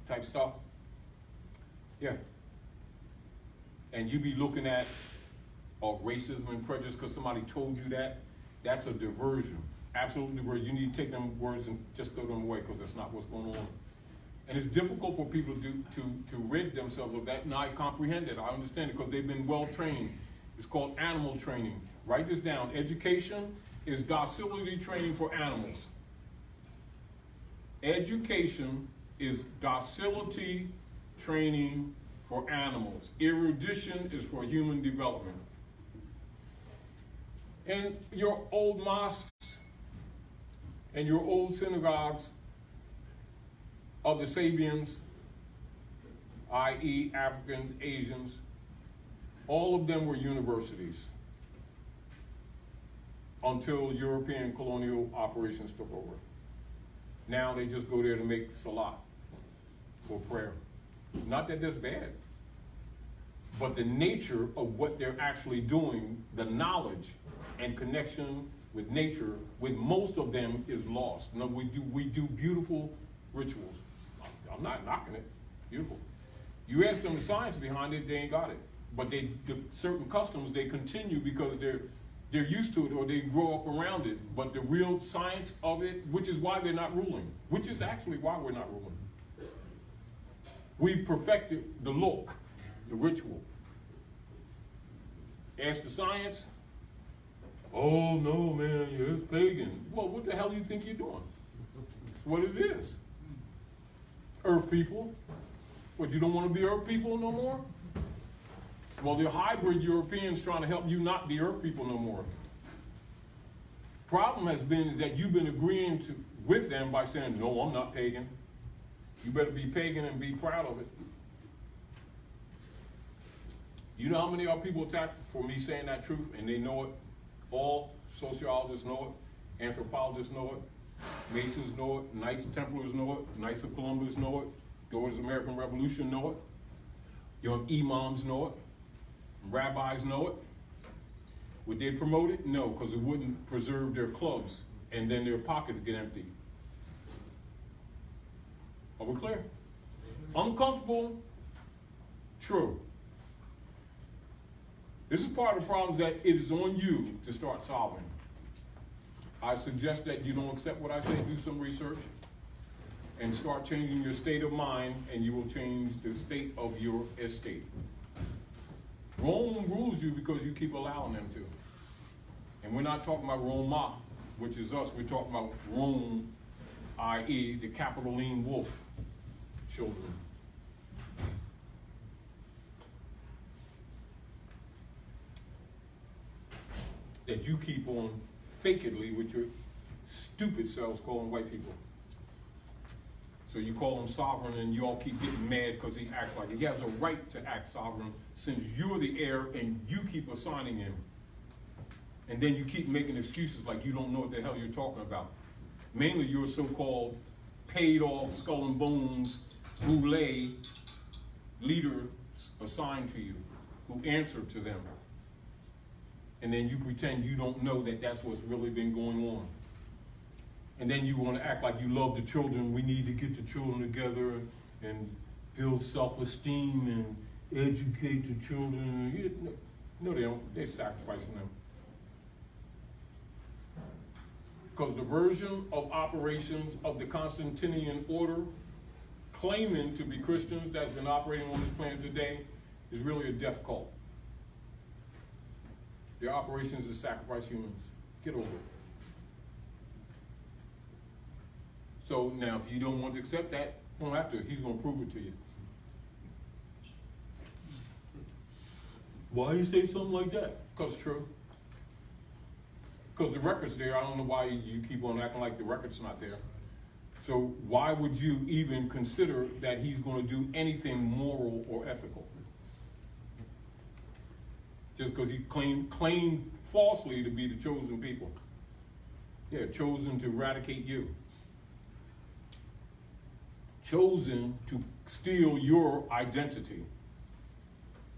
type stuff. Yeah. And you be looking at racism and prejudice because somebody told you that. That's a diversion, absolute diversion. You need to take them words and just throw them away, because that's not what's going on. And it's difficult for people to rid themselves of that. And I comprehend it, I understand it, because they've been well trained. It's called animal training. Write this down. Education is docility training for animals. Education is docility training for animals. Erudition is for human development. And your old mosques and your old synagogues of the Sabians, i.e. Africans, Asians, all of them were universities until European colonial operations took over. Now they just go there to make salat or prayer. Not that that's bad, but the nature of what they're actually doing, the knowledge and connection with nature, with most of them, is lost. Now, we do beautiful rituals. I'm not knocking it. Beautiful. You ask them the science behind it, they ain't got it. But the certain customs, they continue because they're used to it or they grow up around it. But the real science of it, which is why they're not ruling, which is actually why we're not ruling. We perfected the look, the ritual. Ask the science, oh no, man, it's pagan. Well, what the hell do you think you're doing? It's what it is. Earth people. What, you don't want to be Earth people no more? Well, the hybrid Europeans trying to help you not be Earth people no more. Problem has been that you've been agreeing with them by saying, no, I'm not pagan. You better be pagan and be proud of it. You know how many are people attacked for me saying that truth, and they know it? All sociologists know it, anthropologists know it, Masons know it, Knights Templars know it, Knights of Columbus know it, Daughters of the American Revolution know it, young imams know it, rabbis know it. Would they promote it? No, because it wouldn't preserve their clubs, and then their pockets get empty. Are we clear? Uncomfortable? True. This is part of the problems that it is on you to start solving. I suggest that you don't accept what I say, do some research, and start changing your state of mind, and you will change the state of your estate. Rome rules you because you keep allowing them to. And we're not talking about Roma, which is us. We're talking about Rome, i.e. the Capitoline wolf children. That you keep on fakedly with your stupid selves calling white people. So you call him sovereign and you all keep getting mad because he acts like it. He has a right to act sovereign since you're the heir and you keep assigning him. And then you keep making excuses like you don't know what the hell you're talking about. Mainly your so-called paid off skull and bones boule leaders assigned to you who answer to them. And then you pretend you don't know that that's what's really been going on. And then you want to act like you love the children. We need to get the children together and build self-esteem and educate the children. No, they don't. They're sacrificing them. Because the version of operations of the Constantinian order, claiming to be Christians, that's been operating on this planet today, is really a death cult. Their operations is sacrifice humans. Get over it. So now, if you don't want to accept that, you don't have to. He's going to prove it to you. Why do you say something like that? Because it's true. Because the record's there. I don't know why you keep on acting like the record's not there. So why would you even consider that he's going to do anything moral or ethical? Just because he claimed falsely to be the chosen people. Yeah, chosen to eradicate you. Chosen to steal your identity.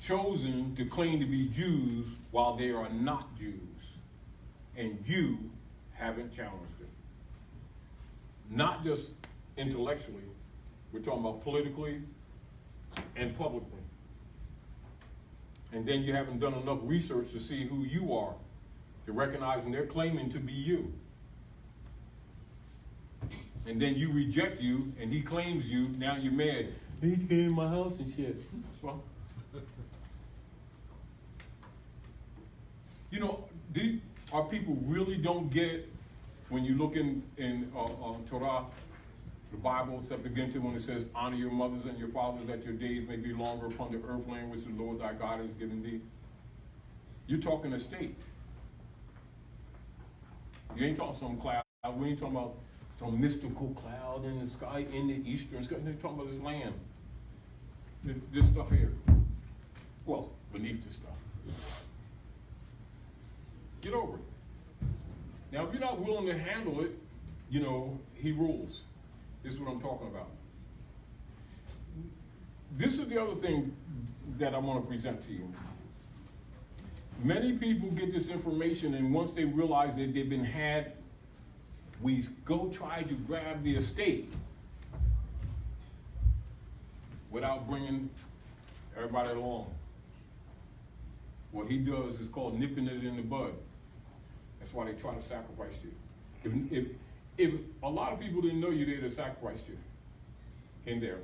Chosen to claim to be Jews while they are not Jews. And you haven't challenged it. Not just intellectually, we're talking about politically and publicly. And then you haven't done enough research to see who you are, to recognize and they're claiming to be you. And then you reject you, and he claims you, now you're mad. He came in my house and shit. Well, you know, our people really don't get it when you look in Torah The Bible, Septuagint, when it says, honor your mothers and your fathers, that your days may be longer upon the earth land which the Lord thy God has given thee. You're talking a state. You ain't talking some cloud. We ain't talking about some mystical cloud in the sky, in the eastern sky. They're talking about this land. This stuff here. Well, beneath this stuff. Get over it. Now, if you're not willing to handle it, you know, he rules. This is what I'm talking about. This is the other thing that I want to present to you. Many people get this information, and once they realize that they've been had, we go try to grab the estate without bringing everybody along. What he does is called nipping it in the bud. That's why they try to sacrifice you. If a lot of people didn't know you, they'd have sacrificed you in there.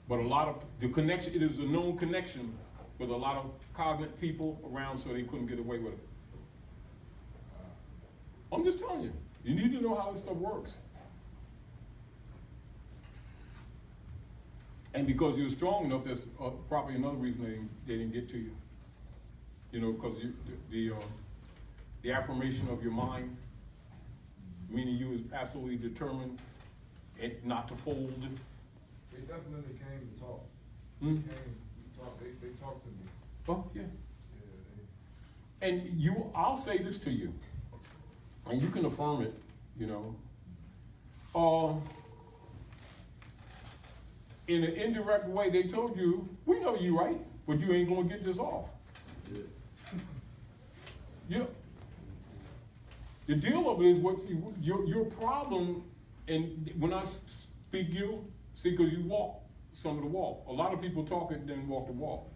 But a lot of the connection, it is a known connection with a lot of cognate people around, so they couldn't get away with it. I'm just telling you, you need to know how this stuff works. And because you're strong enough, that's probably another reason they didn't get to you. You know, because the affirmation of your mind, meaning you was absolutely determined not to fold. They definitely came to talk. Hmm? They came to talk. They talked to me. Oh, yeah. Yeah, And I'll say this to you, and you can affirm it, you know. In an indirect way, they told you, we know you right, but you ain't gonna get this off. yeah. Yeah. The deal of it is what your problem, and when I speak you, see, because you walk some of the walk. A lot of people talk it, then walk the walk.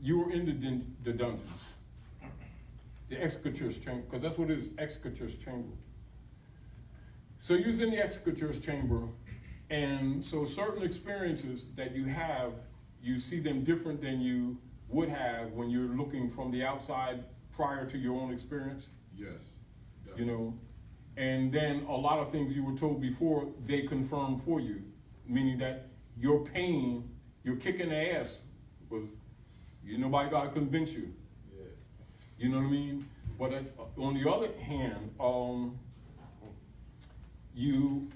You were in the dungeons, the executor's chamber, because that's what it is, executor's chamber. So you was in the executor's chamber, and so certain experiences that you have, you see them different than you would have when you're looking from the outside prior to your own experience. Yes. You know, and then a lot of things you were told before, they confirm for you, meaning that your pain, your kicking the ass was, nobody got to convince you. Yeah. You know what I mean? But on the other hand,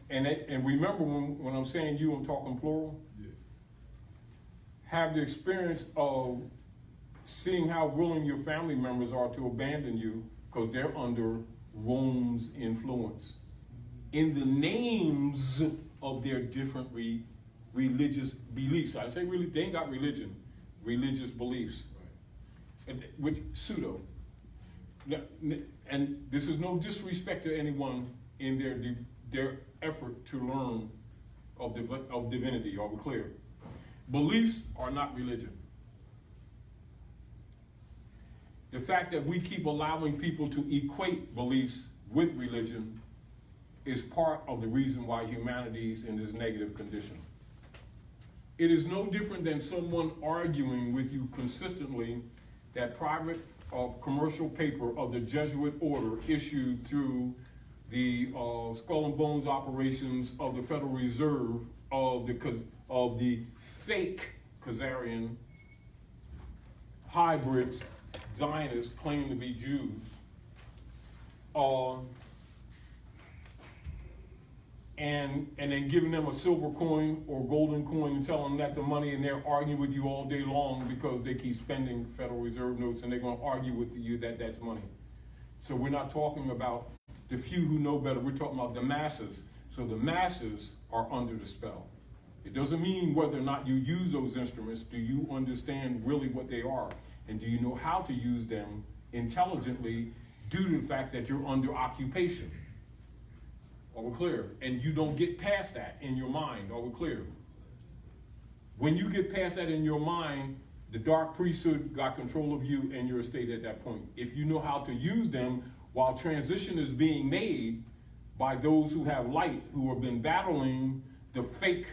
and remember when I'm saying you, I'm talking plural. Yeah. Have the experience of seeing how willing your family members are to abandon you because they're under Rome's influence in the names of their different religious beliefs. I say really, they ain't got religion, religious beliefs, right. And which pseudo. And this is no disrespect to anyone in their effort to learn of divinity. Are we clear? Beliefs are not religion. The fact that we keep allowing people to equate beliefs with religion is part of the reason why humanity is in this negative condition. It is no different than someone arguing with you consistently that private commercial paper of the Jesuit order issued through the skull and bones operations of the Federal Reserve of the fake Khazarian hybrids, Zionists claim to be Jews, and then giving them a silver coin or golden coin and telling them that the money, and they're arguing with you all day long because they keep spending Federal Reserve notes, and they're going to argue with you that that's money. So we're not talking about the few who know better. We're talking about the masses. So the masses are under the spell. It doesn't mean whether or not you use those instruments. Do you understand really what they are? And do you know how to use them intelligently due to the fact that you're under occupation? Are we clear? And you don't get past that in your mind. Are we clear? When you get past that in your mind, the dark priesthood got control of you and your estate at that point. If you know how to use them while transition is being made by those who have light, who have been battling the fake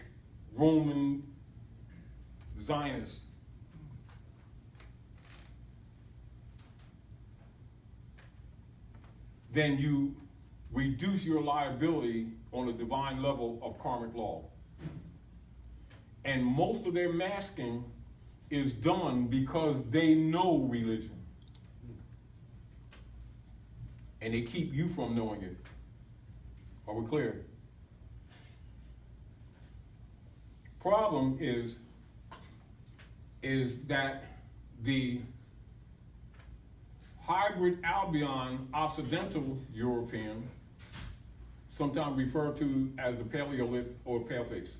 Roman Zionists. Then you reduce your liability on a divine level of karmic law. And most of their masking is done because they know religion. And they keep you from knowing it. Are we clear? Problem is that the hybrid Albion Occidental European, sometimes referred to as the Paleolith or Paleface,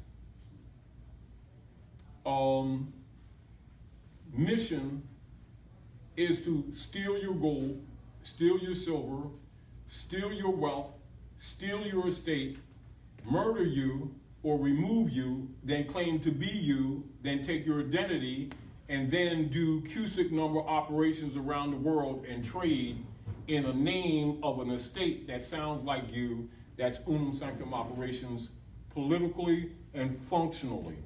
mission is to steal your gold, steal your silver, steal your wealth, steal your estate, murder you or remove you, then claim to be you, then take your identity, and then do cubic number operations around the world and trade in a name of an estate that sounds like you. That's unum sanctum operations, politically and functionally.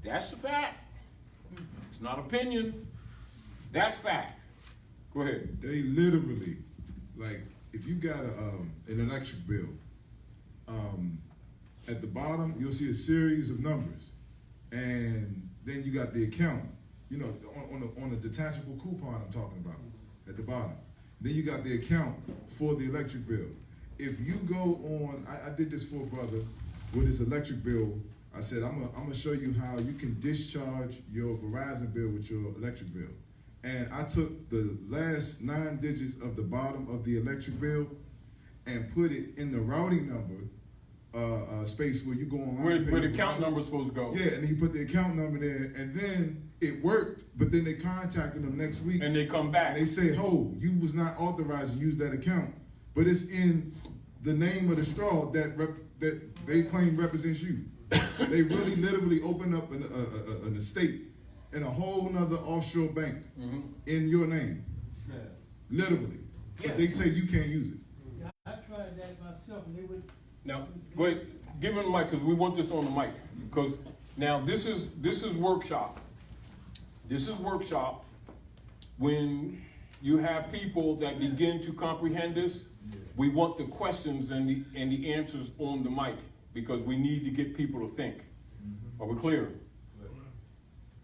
That's the fact. It's not opinion. That's fact. Go ahead. They literally, like, if you got an electric bill, at the bottom you'll see a series of numbers, and then you got the account. You know, on the detachable coupon I'm talking about at the bottom. Then you got the account for the electric bill. If you go on, I did this for a brother with his electric bill. I said, I'm gonna show you how you can discharge your Verizon bill with your electric bill. And I took the last 9 digits of the bottom of the electric bill and put it in the routing number space where you go online. Where the account number is supposed to go. Yeah, and he put the account number there, and then it worked, but then they contacted them next week. And they come back. And they say, oh, you was not authorized to use that account, but it's in the name of the straw that they claim represents you. They really literally opened up an estate in a whole nother offshore bank in your name. Yeah. Literally. Yeah. But they say you can't use it. I tried that myself, and they would. Now, wait, give him the mic, because we want this on the mic. Because now this is workshop. This is workshop when you have people that begin to comprehend this. We want the questions and the answers on the mic, because we need to get people to think. Are we clear?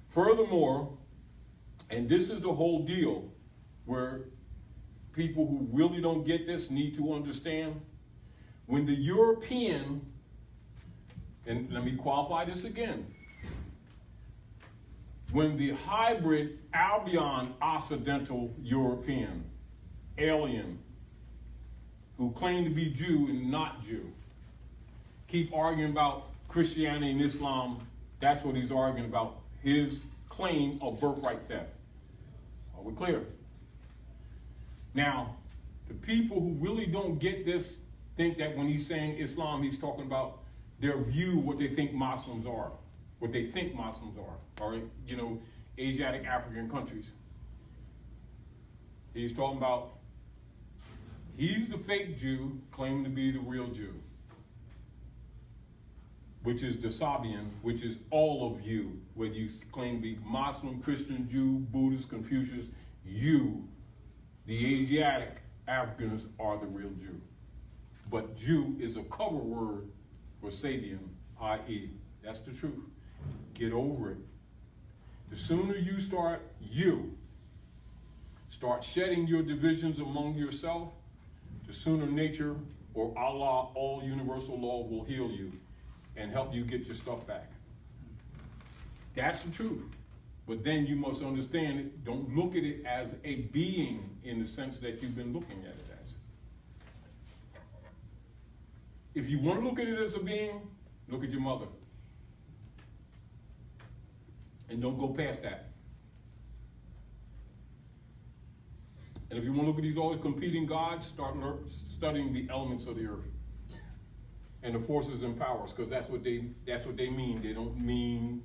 Furthermore, and this is the whole deal where people who really don't get this need to understand, when the European, and let me qualify this again, when the hybrid Albion Occidental European, alien, who claim to be Jew and not Jew, keep arguing about Christianity and Islam, that's what he's arguing about, his claim of birthright theft. Are we clear? Now, the people who really don't get this think that when he's saying Islam, he's talking about their view, what they think Muslims are, or, you know, Asiatic African countries. He's talking about, he's the fake Jew claiming to be the real Jew, which is the Sabian, which is all of you, whether you claim to be Muslim, Christian, Jew, Buddhist, Confucius, you, the Asiatic Africans, are the real Jew. But Jew is a cover word for Sabian, i.e., that's the truth. Get over it. The sooner you start shedding your divisions among yourself, the sooner nature or Allah, all universal law, will heal you and help you get your stuff back. That's the truth. But then you must understand it. Don't look at it as a being in the sense that you've been looking at it as. If you want to look at it as a being, look at your mother. And don't go past that. And if you want to look at these always competing gods, start studying the elements of the earth and the forces and powers, because that's what they mean. They don't mean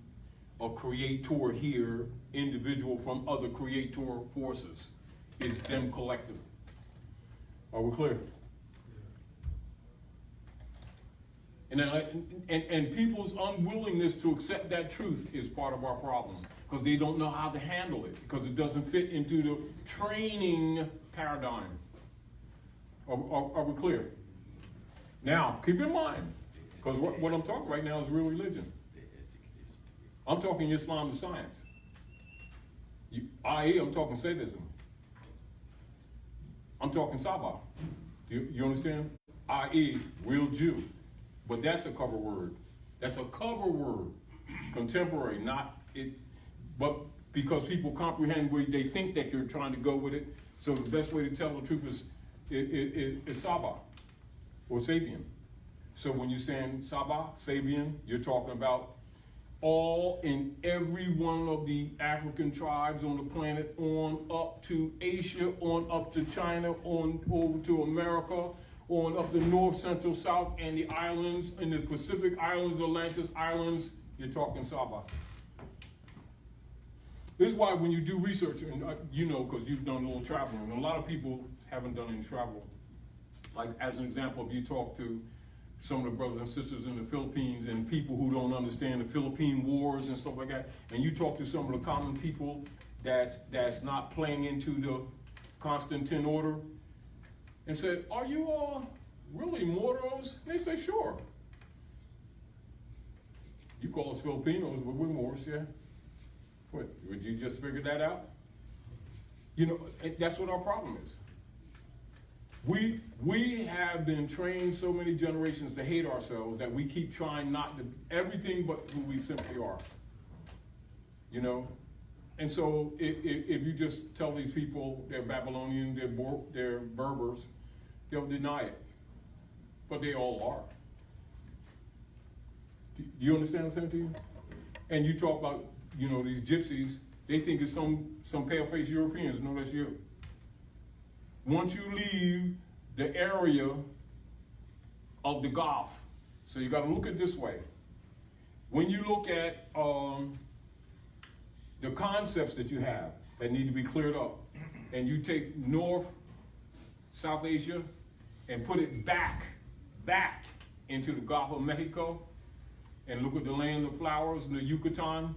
a creator here, individual from other creator forces. It's them collective. Are we clear? And people's unwillingness to accept that truth is part of our problem, because they don't know how to handle it, because it doesn't fit into the training paradigm. Are we clear? Now, keep in mind, because what I'm talking right now is real religion. I'm talking Islam and science. I.e., I'm talking sadism. I'm talking Sabah. Do you understand? I.e., real Jew. But that's a cover word. That's a cover word. Contemporary, not it. But because people comprehend where they think that you're trying to go with it, so the best way to tell the truth is Sabah or Sabian. So when you're saying Sabah, Sabian, you're talking about all and every one of the African tribes on the planet, on up to Asia, on up to China, on over to America, on up to North, Central, South, and the islands, and the Pacific Islands, Atlantis Islands, you're talking Sabah. This is why when you do research, and you know, because you've done a little traveling, and a lot of people haven't done any travel. Like as an example, if you talk to some of the brothers and sisters in the Philippines and people who don't understand the Philippine wars and stuff like that, and you talk to some of the common people that's not playing into the Constantine order, and said, are you all really Moros? And they say, sure. You call us Filipinos, but we're Moors, yeah? What, would you just figure that out? You know, that's what our problem is. We have been trained so many generations to hate ourselves that we keep trying not to everything but who we simply are. You know? And so if you just tell these people they're Babylonian, they're Berbers, they'll deny it. But they all are. Do you understand what I'm saying to you? And you talk about, you know, these gypsies, they think it's some pale-faced Europeans. No, that's you. Once you leave the area of the Gulf, so you got to look at it this way. When you look at the concepts that you have that need to be cleared up, and you take North, South Asia, and put it back into the Gulf of Mexico, and look at the land of flowers in the Yucatan.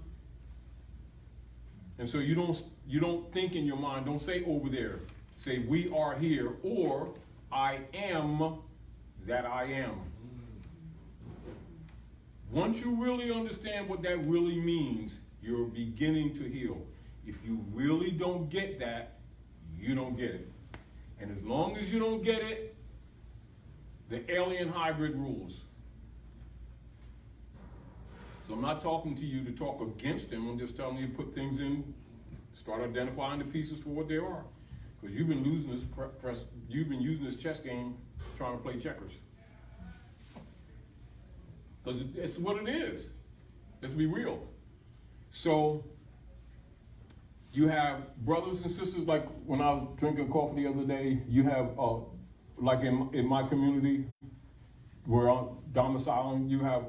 And so you don't think in your mind, don't say over there. Say we are here, or I am that I am. Once you really understand what that really means, you're beginning to heal. If you really don't get that, you don't get it. And as long as you don't get it, the alien hybrid rules. So I'm not talking to you to talk against him. I'm just telling you to put things in, start identifying the pieces for what they are. Because you've been losing this you've been using this chess game trying to play checkers. Because it's what it is. Let's be real. So you have brothers and sisters, like when I was drinking coffee the other day, you have, like in my community, where I'm domiciling, you have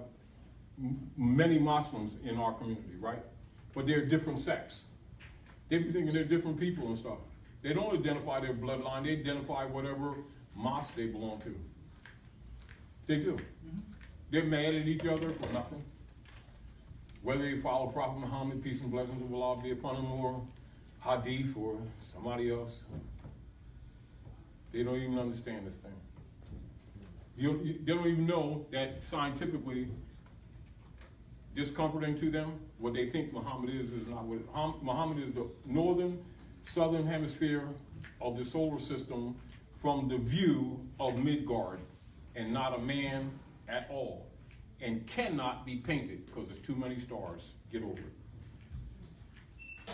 many Muslims in our community, right? But they're different sects. They be thinking they're different people and stuff. They don't identify their bloodline, they identify whatever mosque they belong to. They do. They're mad at each other for nothing. Whether they follow Prophet Muhammad, peace and blessings of Allah be upon him, or Hadith or somebody else. They don't even understand this thing. They don't even know that scientifically, discomforting to them, what they think Muhammad is not what Muhammad is. The southern hemisphere of the solar system from the view of Midgard, and not a man at all, and cannot be painted because there's too many stars. Get over it.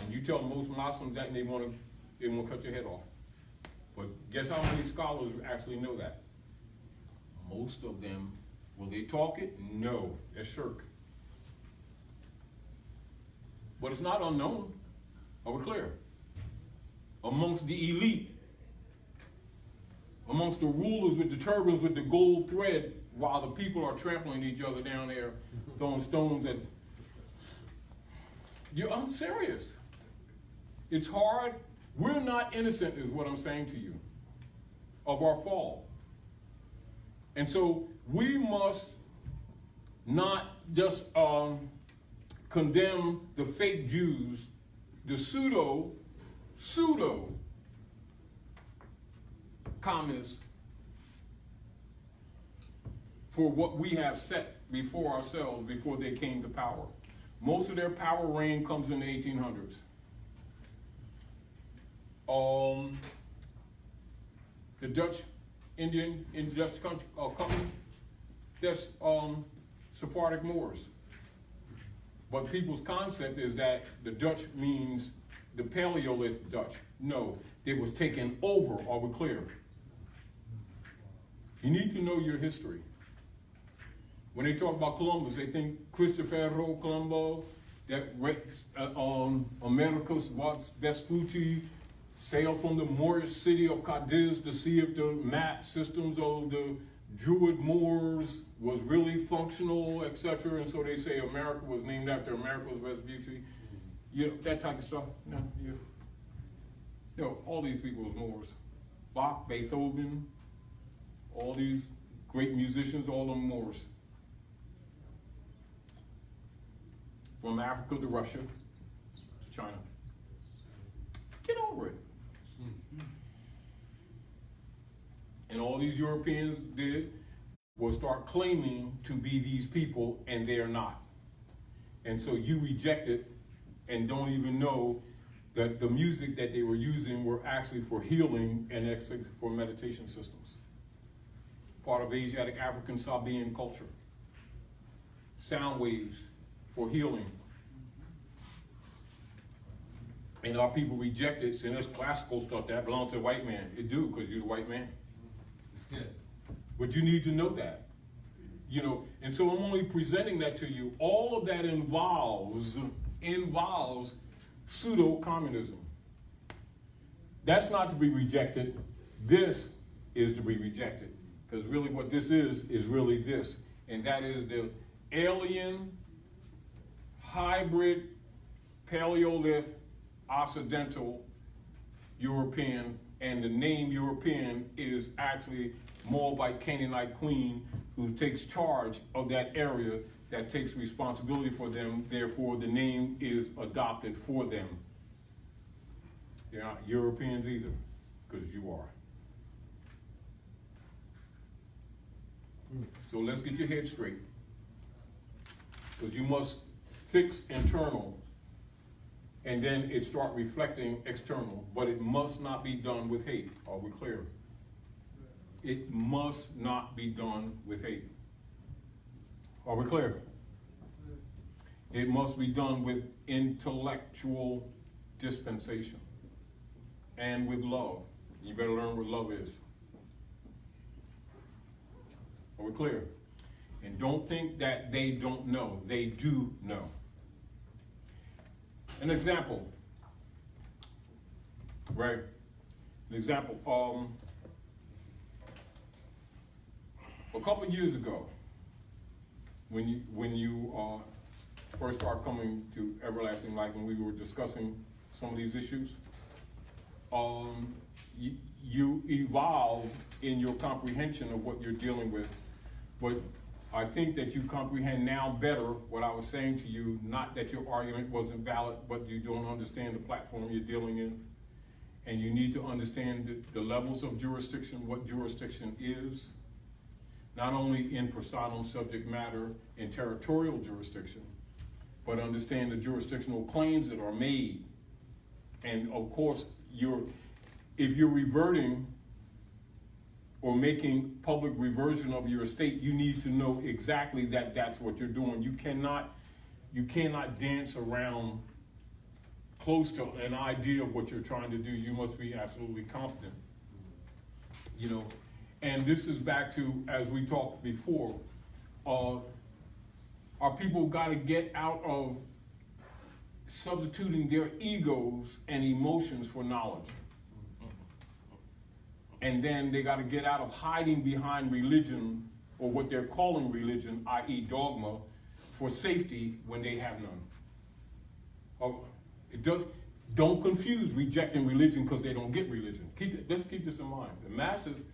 And you tell most Muslims that, and they want to cut your head off. But guess how many scholars actually know that? Most of them, will they talk it? No, they're shirk. But it's not unknown. Are we clear? Amongst the elite, amongst the rulers with the turbans with the gold thread, while the people are trampling each other down there, throwing stones at. I'm serious. It's hard. We're not innocent, is what I'm saying to you, of our fall. And so we must not just condemn the fake Jews, the pseudo communist for what we have set before ourselves before they came to power. Most of their power reign comes in the 1800s. The Dutch in the Dutch country, company, that's Sephardic Moors. But people's concept is that the Dutch means the Paleolithic Dutch. No, it was taken over, are we clear? You need to know your history. When they talk about Columbus, they think Cristoforo Colombo, that Americus Vespucci sailed from the Moorish city of Cadiz to see if the map systems of the Druid Moors was really functional, etc. And so they say America was named after Americus Vespucci. You know, that type of stuff. No, you know, all these people was Moors. Bach, Beethoven, all these great musicians, all of them Moors. From Africa to Russia to China. Get over it. And all these Europeans did was start claiming to be these people, and they are not. And so you reject it and don't even know that the music that they were using were actually for healing and actually for meditation systems. Part of Asiatic African Sabian culture. Sound waves for healing. And our people reject it, saying that's classical stuff that belongs to the white man. It do, because you're the white man. Yeah. But you need to know that. You know, and so I'm only presenting that to you. All of that involves pseudo-communism. That's not to be rejected. This is to be rejected. Because really what this is really this. And that is the alien, hybrid, Paleolithic, Occidental, European, and the name European is actually Moabite Canaanite queen who takes charge of that area, that takes responsibility for them, therefore the name is adopted for them. They're not Europeans either, because you are. So let's get your head straight. Because you must fix internal, and then it start reflecting external, but it must not be done with hate. Are we clear? It must not be done with hate. Are we clear? It must be done with intellectual dispensation and with love. You better learn what love is. Are we clear? And don't think that they don't know. They do know. An example, right? An example, a couple of years ago, when you first started coming to Everlasting Life, when we were discussing some of these issues, you evolved in your comprehension of what you're dealing with, but I think that you comprehend now better what I was saying to you, not that your argument wasn't valid, but you don't understand the platform you're dealing in. And you need to understand the levels of jurisdiction, what jurisdiction is, not only in personam subject matter and territorial jurisdiction, but understand the jurisdictional claims that are made. And of course, if you're reverting or making public reversion of your estate, you need to know exactly that that's what you're doing. You cannot dance around close to an idea of what you're trying to do. You must be absolutely competent. You know, and this is back to, as we talked before, our people got to get out of substituting their egos and emotions for knowledge. And then they got to get out of hiding behind religion, or what they're calling religion, i.e. dogma, for safety when they have none. Don't confuse rejecting religion because they don't get religion. Let's keep this in mind. The masses,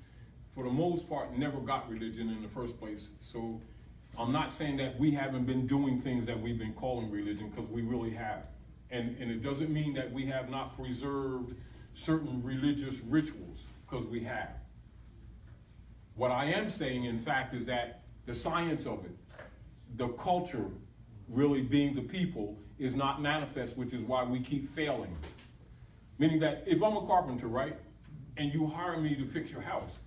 for the most part, never got religion in the first place. So I'm not saying that we haven't been doing things that we've been calling religion, because we really have. And it doesn't mean that we have not preserved certain religious rituals, because we have. What I am saying, in fact, is that the science of it, the culture really being the people is not manifest, which is why we keep failing. Meaning that if I'm a carpenter, right, and you hire me to fix your house,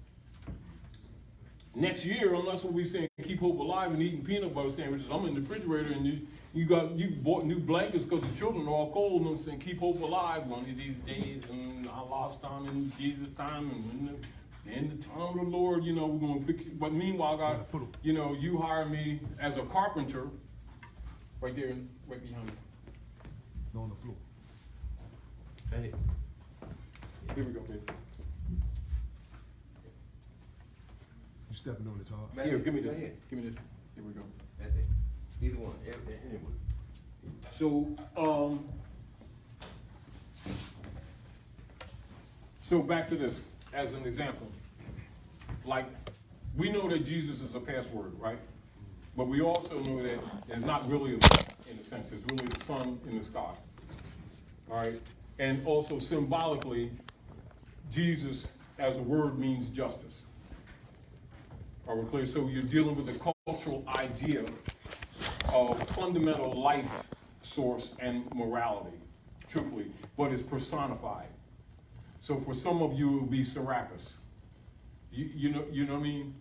next year, unless what we saying keep hope alive and eating peanut butter sandwiches, I'm in the refrigerator and you bought new blankets because the children are all cold, and I'm saying keep hope alive one of these days, and Allah's time and Jesus' time, and in the time of the Lord, you know, we're gonna fix it. But meanwhile, God, you know, you hire me as a carpenter, right there, right behind me. On the floor. Hey, Here we go, baby. You stepping on the top. man, Here, give me go this. ahead. Give me this. Here we go. Either one, anyone. So back to this as an example. Like, we know that Jesus is a password, right? But we also know that it's not really in a sense, it's really the sun in the sky. All right? And also symbolically, Jesus as a word means justice. Are we clear? So you're dealing with a cultural idea of fundamental life source and morality, truthfully, but it's personified. So for some of you, it will be Serapis. You know what I mean?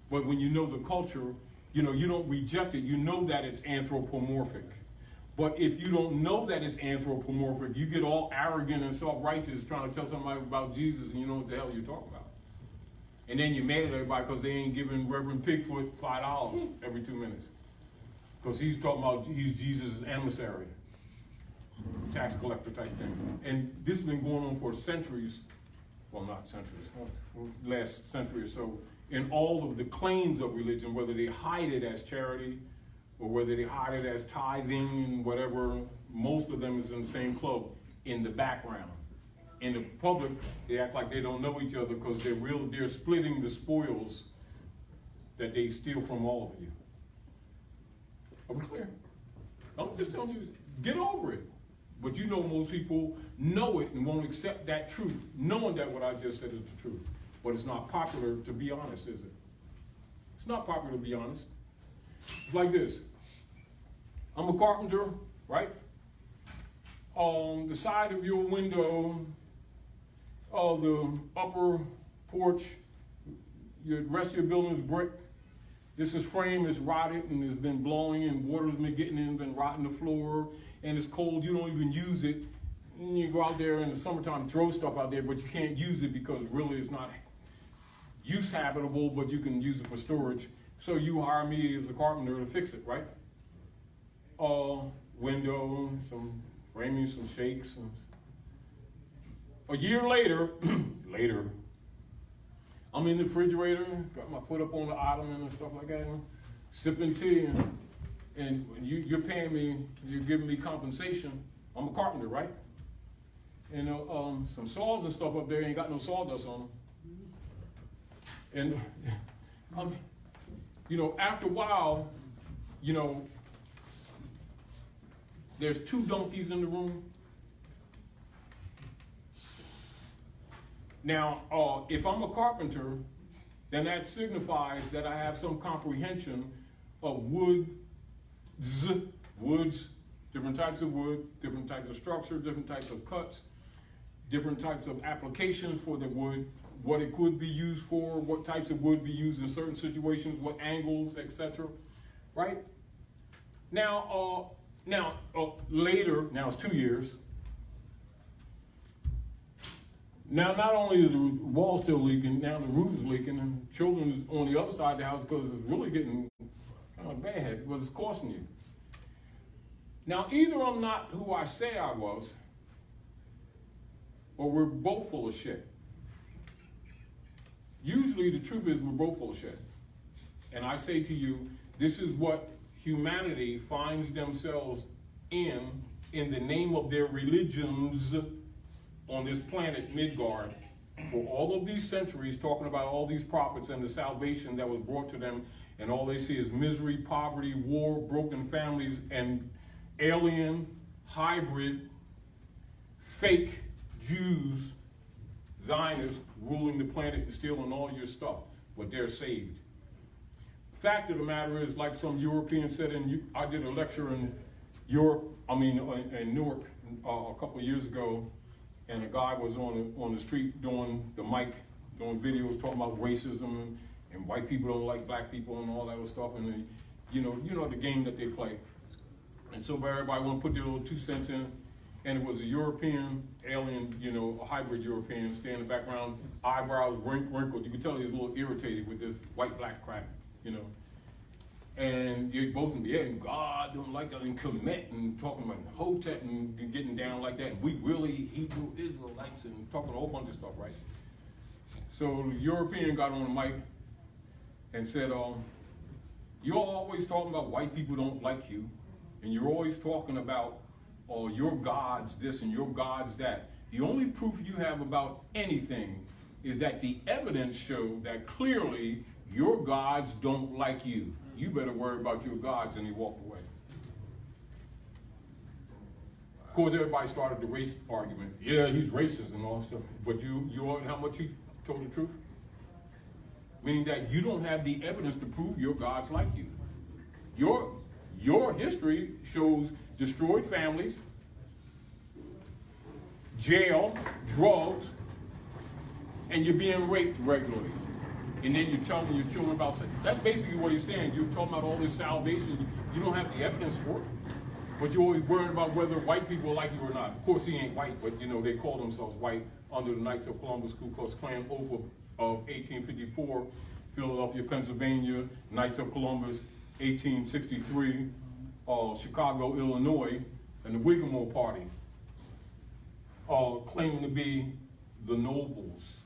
But when you know the culture, you know, you don't reject it. You know that it's anthropomorphic. But if you don't know that it's anthropomorphic, you get all arrogant and self-righteous trying to tell somebody about Jesus and you know what the hell you're talking about. And then you're mad at everybody because they ain't giving Reverend Pigfoot $5 every 2 minutes. Because he's talking about he's Jesus' emissary, tax collector type thing. And this has been going on for centuries, well, not centuries, last century or so, in all of the claims of religion, whether they hide it as charity or whether they hide it as tithing and whatever, most of them is in the same club in the background. In the public, they act like they don't know each other because they're splitting the spoils that they steal from all of you. Are we clear? I'm just telling you, get over it. But you know most people know it and won't accept that truth, knowing that what I just said is the truth. But it's not popular to be honest, is it? It's not popular to be honest. It's like this. I'm a carpenter, right? On the side of your window, the upper porch, the rest of your building is brick. This is frame is rotted and it's been blowing and water's been getting in, been rotting the floor, and it's cold, you don't even use it. And you go out there in the summertime, throw stuff out there, but you can't use it because really it's not use habitable, but you can use it for storage. So you hire me as a carpenter to fix it, right? Window, some framing, some shakes. A year later, I'm in the refrigerator, got my foot up on the ottoman and stuff like that, sipping tea, and you're paying me, you're giving me compensation. I'm a carpenter, right? And some saws and stuff up there ain't got no sawdust on them. And, you know, after a while, you know, there's 2 donkeys in the room. Now, if I'm a carpenter, then that signifies that I have some comprehension of woods, different types of wood, different types of structure, different types of cuts, different types of applications for the wood, what it could be used for, what types of wood be used in certain situations, what angles, etc. Right? Now, later, now it's 2 years. Now, not only is the wall still leaking, now the roof is leaking, and children's on the other side of the house because it's really getting kind of bad because it's costing you. Now, either I'm not who I say I was, or we're both full of shit. Usually the truth is we're both full of shit. And I say to you, this is what humanity finds themselves in the name of their religions on this planet Midgard for all of these centuries, talking about all these prophets and the salvation that was brought to them, and all they see is misery, poverty, war, broken families, and alien, hybrid, fake Jews, Zionists ruling the planet and stealing all your stuff, but they're saved. fact of the matter is, like some Europeans said, I did a lecture in Europe, in Newark a couple of years ago, and a guy was on the street doing the mic, doing videos talking about racism and white people don't like black people and all that other stuff, and you know the game that they play. And so everybody want to put their little 2 cents in, and it was a European alien, a hybrid European, standing in the background, eyebrows wrinkled. You could tell he was a little irritated with this white-black crap, And they both, and God don't like that, and Kemet, and talking about Hotep, and getting down like that. And we really Hebrew Israelites, and talking a whole bunch of stuff, right? So the European got on the mic and said, you're always talking about white people don't like you, and you're always talking about, your God's this and your God's that. The only proof you have about anything is that the evidence show that clearly your gods don't like you. You better worry about your gods. And he walked away. Of course, everybody started the race argument. Yeah, he's racist and all stuff. But you know how much he told the truth? Meaning that you don't have the evidence to prove your gods like you. Your history shows destroyed families, jail, drugs, and you're being raped regularly. And then you're telling your children about sex. That's basically what he's saying. You're talking about all this salvation. You don't have the evidence for it. But you're always worried about whether white people like you or not. Of course, he ain't white, but they call themselves white under the Knights of Columbus Ku Klux Klan oath of 1854, Philadelphia, Pennsylvania, Knights of Columbus, 1863, Chicago, Illinois, and the Whigmore Party, claiming to be the nobles.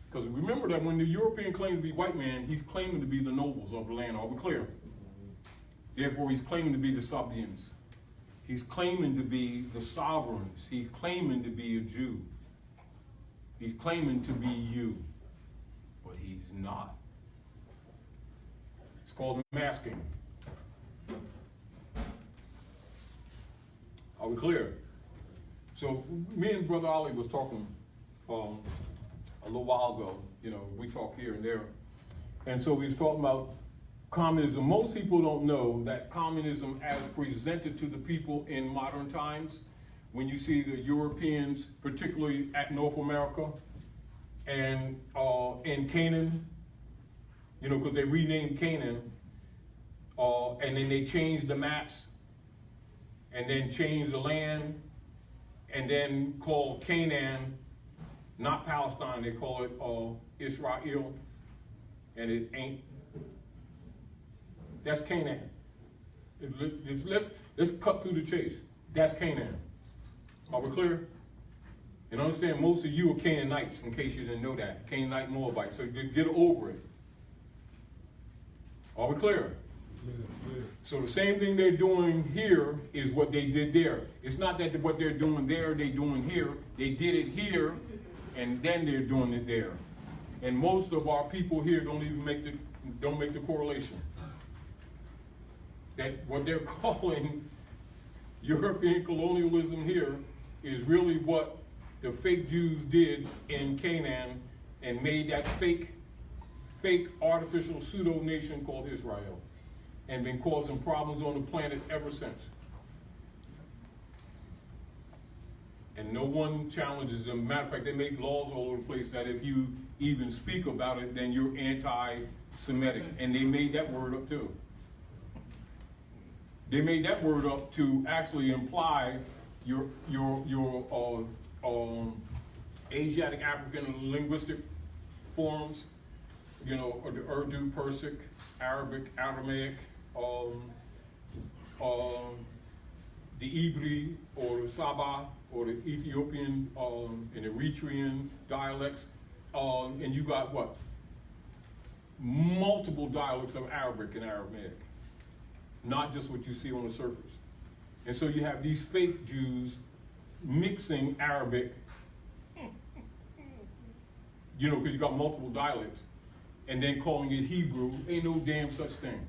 Because remember that when the European claims to be white man, he's claiming to be the nobles of the land. Are we clear? Therefore, he's claiming to be the Sabians. He's claiming to be the sovereigns. He's claiming to be a Jew. He's claiming to be you, but he's not. It's called masking. Are we clear? So me and Brother Ali was talking a little while ago. We talk here and there. And so we was talking about communism. Most people don't know that communism as presented to the people in modern times, when you see the Europeans, particularly at North America and in Canaan, because they renamed Canaan, and then they changed the maps, and then changed the land, and then called Canaan, not Palestine, they call it Israel, and it ain't. That's Canaan. Let's cut through the chase. That's Canaan. Are we clear? And understand, most of you are Canaanites, in case you didn't know that. Canaanite Moabites. So get over it. Are we clear? Clear. So the same thing they're doing here is what they did there. It's not that what they're doing there, they're doing here. They did it here, and then they're doing it there. And most of our people here don't even make the correlation. That what they're calling European colonialism here is really what the fake Jews did in Canaan and made that fake artificial pseudo nation called Israel, and been causing problems on the planet ever since. And no one challenges them. Matter of fact, they make laws all over the place that if you even speak about it, then you're anti-Semitic. And they made that word up too. They made that word up to actually imply your Asiatic African linguistic forms, or the Urdu, Persic, Arabic, Aramaic, the Ibri or the Saba or the Ethiopian and Eritrean dialects, and you got what? Multiple dialects of Arabic and Aramaic, not just what you see on the surface. And so you have these fake Jews mixing Arabic, because you got multiple dialects, and then calling it Hebrew. Ain't no damn such thing.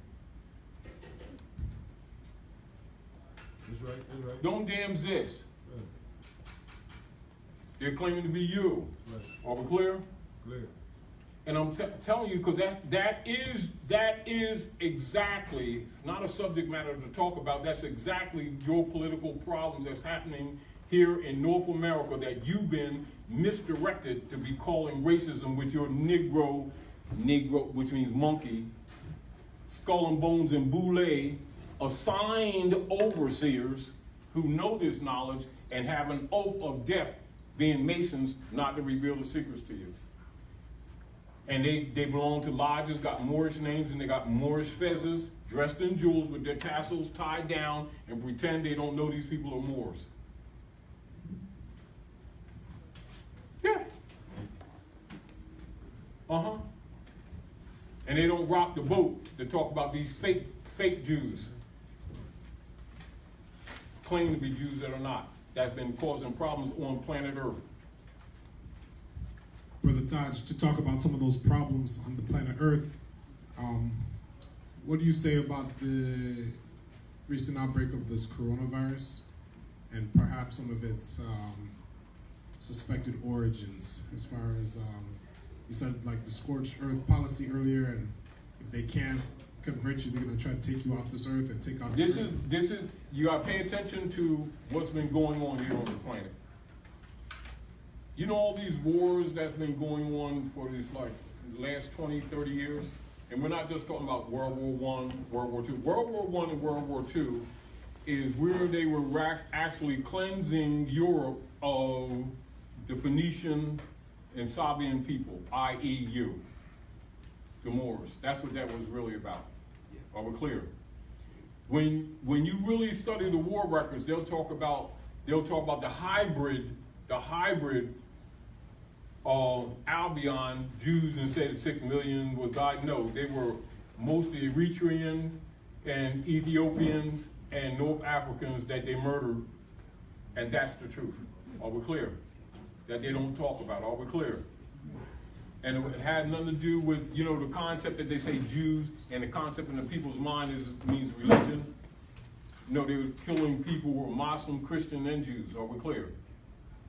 That's right. Don't damn exist. Right. They're claiming to be you. Right. Are we clear? Clear. And I'm telling you, because that is exactly, it's not a subject matter to talk about, that's exactly your political problems that's happening here in North America that you've been misdirected to be calling racism with your Negro, which means monkey, skull and bones and boule, assigned overseers who know this knowledge and have an oath of death, being Masons, not to reveal the secrets to you. And they belong to lodges, got Moorish names, and they got Moorish fezzes, dressed in jewels with their tassels tied down, and pretend they don't know these people are Moors. Yeah. Uh-huh. And they don't rock the boat to talk about these fake Jews. Claim to be Jews that are not. That's been causing problems on planet Earth. Brother Taj, to talk about some of those problems on the planet Earth, what do you say about the recent outbreak of this coronavirus and perhaps some of its suspected origins, as far as you said, like the scorched earth policy earlier, and if they can't convert you, they're going to try to take you off this earth and take out This is you got to pay attention to what's been going on here on the planet. You know all these wars that's been going on for this like last 20, 30 years? And we're not just talking about World War I, World War II. World War I and World War II is where they were actually cleansing Europe of the Phoenician and Sabian people, i.e. you, the Moors. That's what that was really about. Are we clear? When you really study the war records, they'll talk about the hybrid Albion Jews, and said 6 million was died. No, they were mostly Eritrean and Ethiopians and North Africans that they murdered, and that's the truth. Are we clear? That they don't talk about. Are we clear? And it had nothing to do with, you know, the concept that they say Jews, and the concept in the people's mind means religion. No, they was killing people who were Muslim, Christian, and Jews. Are we clear?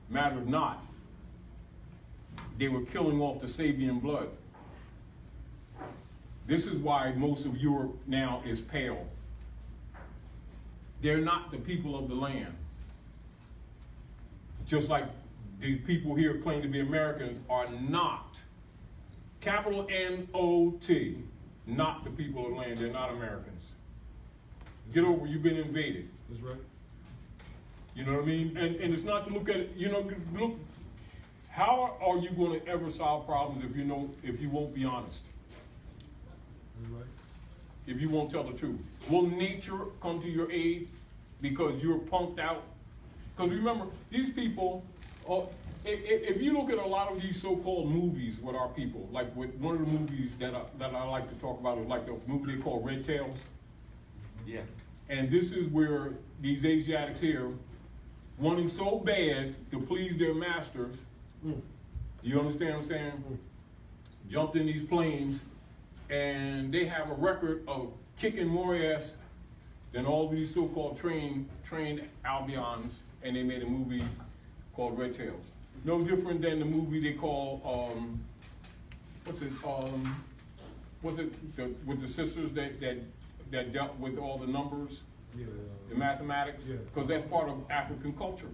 Mattered not. They were killing off the Sabian blood. This is why most of Europe now is pale. They're not the people of the land. Just like the people here claim to be Americans are not, capital N-O-T, not the people of the land. They're not Americans. Get over, you've been invaded. That's right. You know what I mean? And it's not to look at it, you know, look, how are you going to ever solve problems if you won't be honest? That's right. If you won't tell the truth? Will nature come to your aid because you're punked out? Because remember, these people, if you look at a lot of these so-called movies with our people, like with one of the movies that I like to talk about is like the movie they call Red Tails. Yeah. And this is where these Asiatics here, wanting so bad to please their masters, you understand what I'm saying? Jumped in these planes, and they have a record of kicking more ass than all these so-called trained Albions, and they made a movie called Red Tails. No different than the movie they call, with the sisters that dealt with all the numbers, Yeah. the mathematics, Yeah. because that's part of African culture.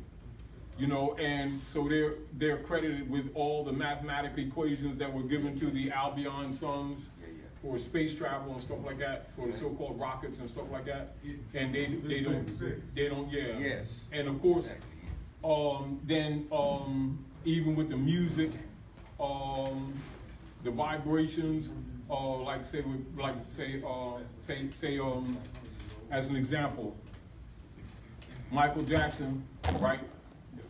You know, and so they're credited with all the mathematical equations that were given to the Albion sons for space travel and stuff like that, for so-called rockets and stuff like that. And they don't, yeah. Yes. And of course, then even with the music, the vibrations, as an example, Michael Jackson, right?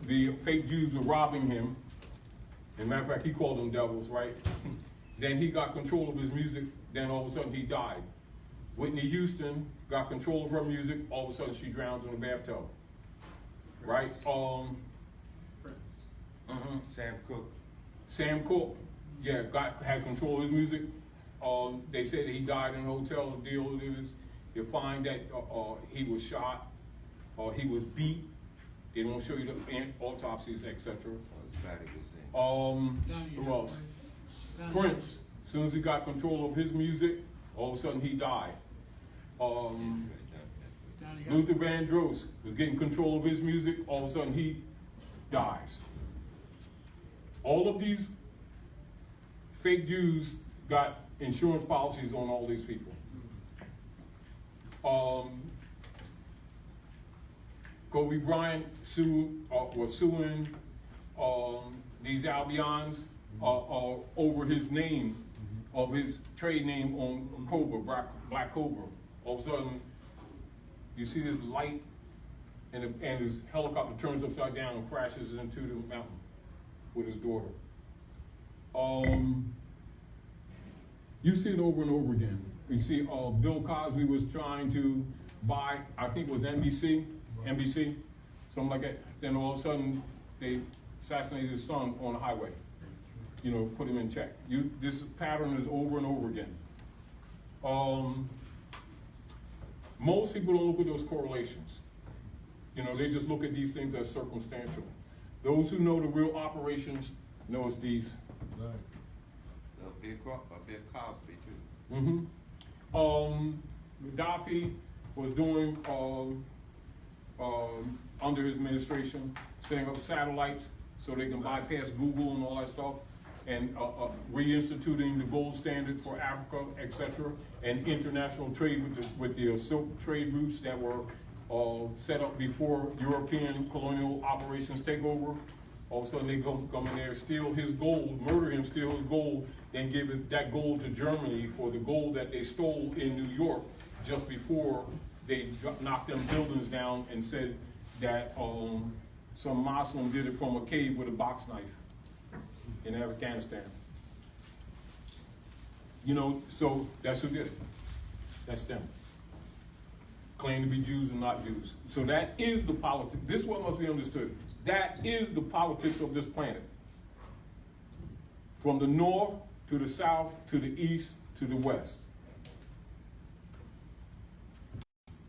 The fake Jews were robbing him. As a matter of fact, he called them devils, right? Then he got control of his music, then all of a sudden he died. Whitney Houston got control of her music, all of a sudden she drowns in the bathtub. Right? Prince. Sam Cooke. Yeah, had control of his music. They said that he died in a hotel. The deal is, you find that he was shot, or he was beat. They don't show you the autopsies, etc. Who else? Prince. As soon as he got control of his music, all of a sudden he died. Luther Vandross was getting control of his music, all of a sudden he dies. All of these fake Jews got insurance policies on all these people. Kobe Bryant was suing these Albions over his name, of his trade name on Cobra, Black Cobra. All of a sudden, you see this light, and his helicopter turns upside down and crashes into the mountain with his daughter. You see it over and over again. You see Bill Cosby was trying to buy, I think it was NBC, something like that. Then all of a sudden, they assassinated his son on the highway. You know, put him in check. This pattern is over and over again. Most people don't look at those correlations. You know, they just look at these things as circumstantial. Those who know the real operations know it's these. Right. Bill Cosby too. Gaddafi was doing, under his administration, setting up satellites so they can bypass Google and all that stuff, and reinstituting the gold standard for Africa, etc., and international trade with the silk trade routes that were set up before European colonial operations take over. All of a sudden they come in there, steal his gold, murder him, steal his gold, then give that gold to Germany for the gold that they stole in New York just before they knocked them buildings down and said that some Muslim did it from a cave with a box knife in Afghanistan. You know, so that's who did it. That's them. Claim to be Jews and not Jews. So that is the politics. This is what must be understood. That is the politics of this planet. From the north to the south to the east to the west.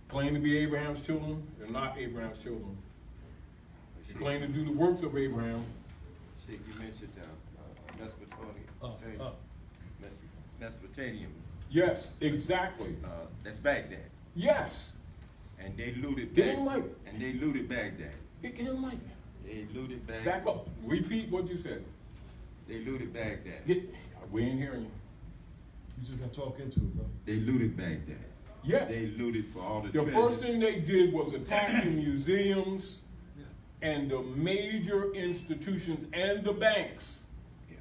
Claim to be Abraham's children, they're not Abraham's children. They claim to do the works of Abraham. See, you mentioned Mesopotamia. Yes, exactly. That's Baghdad. Yes. And they looted Get in light. And they looted Baghdad. Get in light. They looted Baghdad. Back up. Repeat what you said. They looted Baghdad. We ain't hearing you. You just got to talk into it, bro. They looted Baghdad. Yes. They looted for all the The treasure. first thing they did was attack the museums and the major institutions and the banks. Yeah.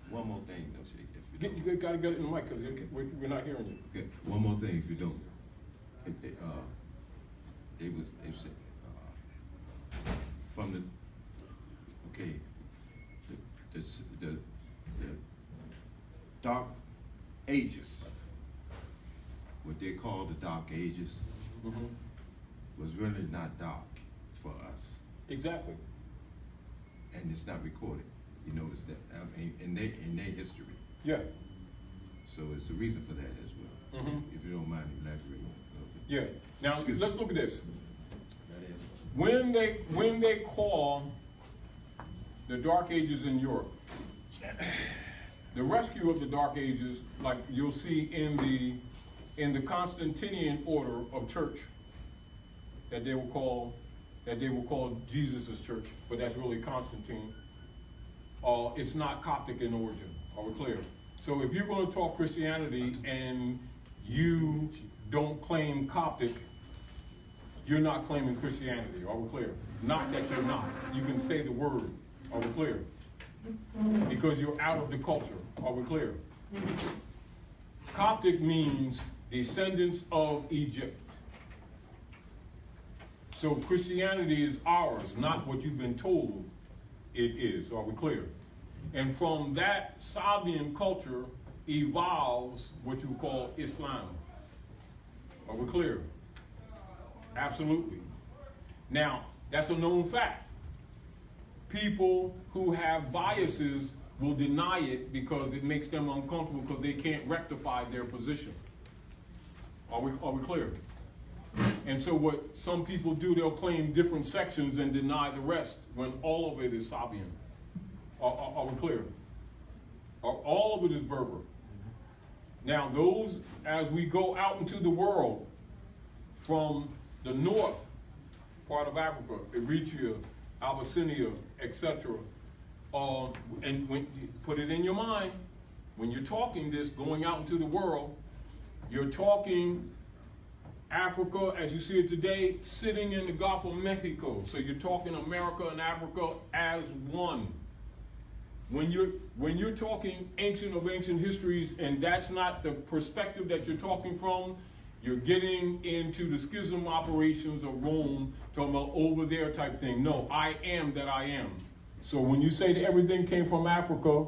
One more thing, though, Sheikh, if you You gotta get it in the mic because we're not hearing you. Okay, one more thing, if you don't. They said from the Dark Ages, what they call the Dark Ages, was really not dark for us, Exactly. and it's not recorded. You notice that in their history. Yeah. So it's a reason for that as well. If you don't mind elaborating a little bit. Yeah. Now Excuse me. let's look at this. That is. When they call the Dark Ages in Europe, the rescue of the Dark Ages, like you'll see in the Constantinian order of church, that they will call Jesus' church, but that's really Constantine. It's not Coptic in origin. Are we clear? So if you're going to talk Christianity and you don't claim Coptic, you're not claiming Christianity. Are we clear? Not that you're not. You can say the word. Are we clear? Because you're out of the culture. Are we clear? Coptic means descendants of Egypt. So Christianity is ours, not what you've been told it is. Are we clear? And from that Sabian culture evolves what you call Islam. Are we clear? Absolutely. Now, that's a known fact. People who have biases will deny it because it makes them uncomfortable because they can't rectify their position. Are we clear? And so what some people do, they'll claim different sections and deny the rest when all of it is Sabian. Are we clear? All of it is Berber. Now those, as we go out into the world, from the north part of Africa, Eritrea, Abyssinia, etc., and when you put it in your mind, when you're talking this, going out into the world, you're talking Africa as you see it today, sitting in the Gulf of Mexico. So you're talking America and Africa as one. When you're talking ancient of ancient histories, and that's not the perspective that you're talking from, you're getting into the schism operations of Rome, talking about over there type thing. No, I am that I am. So when you say that everything came from Africa,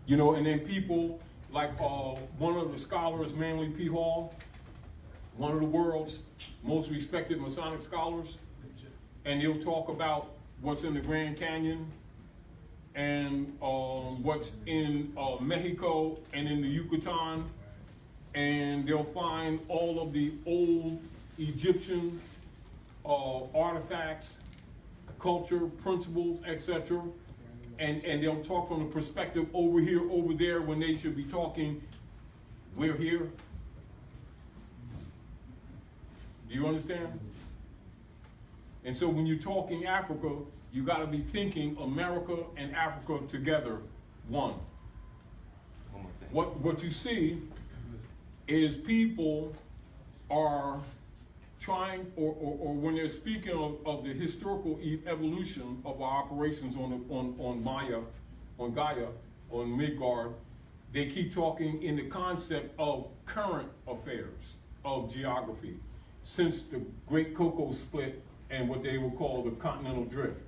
you know, and then people like one of the scholars, Manly P. Hall, one of the world's most respected Masonic scholars, and he'll talk about what's in the Grand Canyon and what's in Mexico and in the Yucatan, and they'll find all of the old Egyptian artifacts, culture, principles, etc. And they'll talk from the perspective over here, over there, when they should be talking, we're here. Do you understand? And so when you're talking Africa, you got to be thinking America and Africa together, one. One more thing. What you see is people are trying, or when they're speaking of the historical evolution of our operations on Gaia, on Midgard, they keep talking in the concept of current affairs of geography, since the Great Cocoa Split and what they will call the continental drift.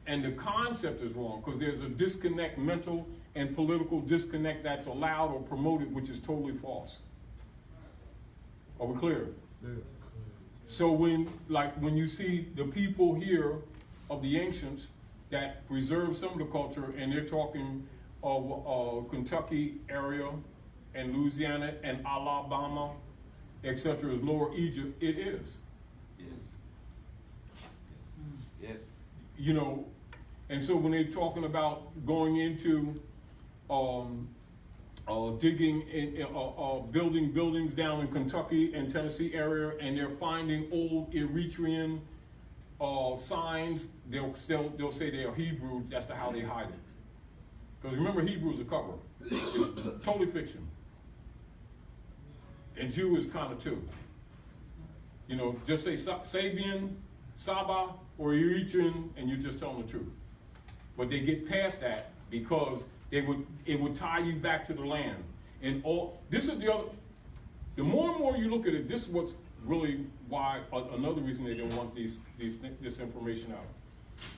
And the concept is wrong, because there's a disconnect, mental and political disconnect that's allowed or promoted, which is totally false. Are we clear? Yeah. So when you see the people here of the ancients that preserve some of the culture, and they're talking of Kentucky area and Louisiana and Alabama, etc., is Lower Egypt, it is. Yes. Yes. You know, and so when they're talking about going into digging in, building buildings down in Kentucky and Tennessee area, and they're finding old Eritrean signs, they'll say they are Hebrew. That's how they hide it. Because remember, Hebrew is a cover. It's totally fiction. And Jew is kind of too. You know, just say Sabian, Saba, or Eritrean, and you're just telling the truth. But they get past that because it would tie you back to the land. And this is the more and more you look at it, this is what's really why another reason they don't want this information out,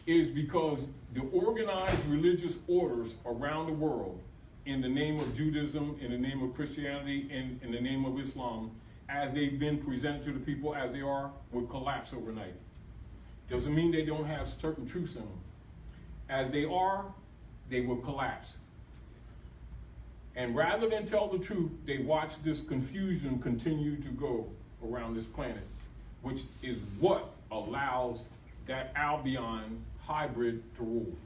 is because the organized religious orders around the world, in the name of Judaism, in the name of Christianity, and in the name of Islam, as they've been presented to the people as they are, would collapse overnight. Doesn't mean they don't have certain truths in them. As they are, they will collapse. And rather than tell the truth, they watch this confusion continue to go around this planet, which is what allows that Albion hybrid to rule.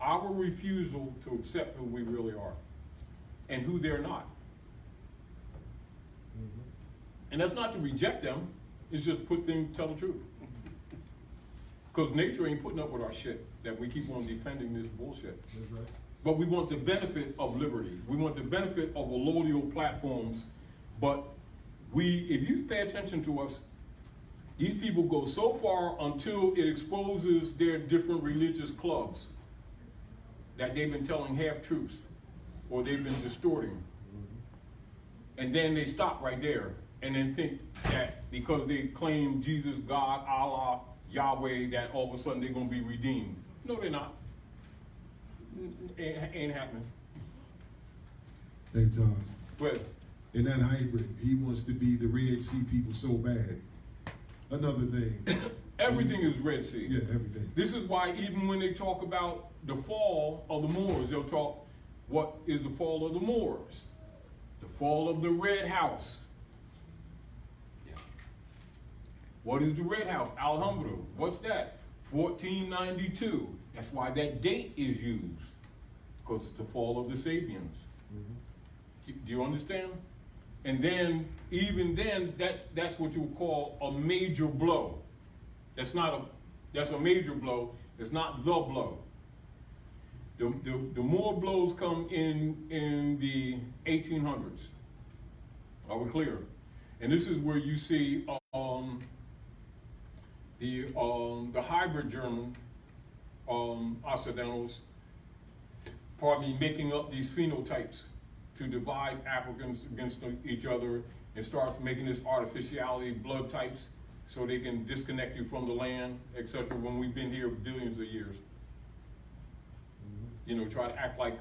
Our refusal to accept who we really are and who they're not. And that's not to reject them, it's just tell the truth. Because nature ain't putting up with our shit, that we keep on defending this bullshit. That's right. But we want the benefit of liberty. We want the benefit of allodial platforms. But if you pay attention to us, these people go so far until it exposes their different religious clubs that they've been telling half-truths or they've been distorting. And then they stop right there and then think that because they claim Jesus, God, Allah, Yahweh, that all of a sudden they're going to be redeemed. No, they're not. Ain't happening. Hey, Taj. Well, In that hybrid, he wants to be the Red Sea people so bad. Another thing. everything is Red Sea. Yeah, everything. This is why even when they talk about the fall of the Moors, they'll talk, what is the fall of the Moors? The fall of the Red House. Yeah. What is the Red House? Alhambra. What's that? 1492. That's why that date is used. because it's the fall of the Sabians. Do you understand? And then, even then, that's what you would call a major blow. That's a major blow. It's not the blow. The more blows come in the 1800s. Are we clear? And this is where you see the hybrid German Occidentals, making up these phenotypes to divide Africans against each other and starts making this artificiality, blood types, so they can disconnect you from the land, etc. When we've been here billions of years. You know, try to act like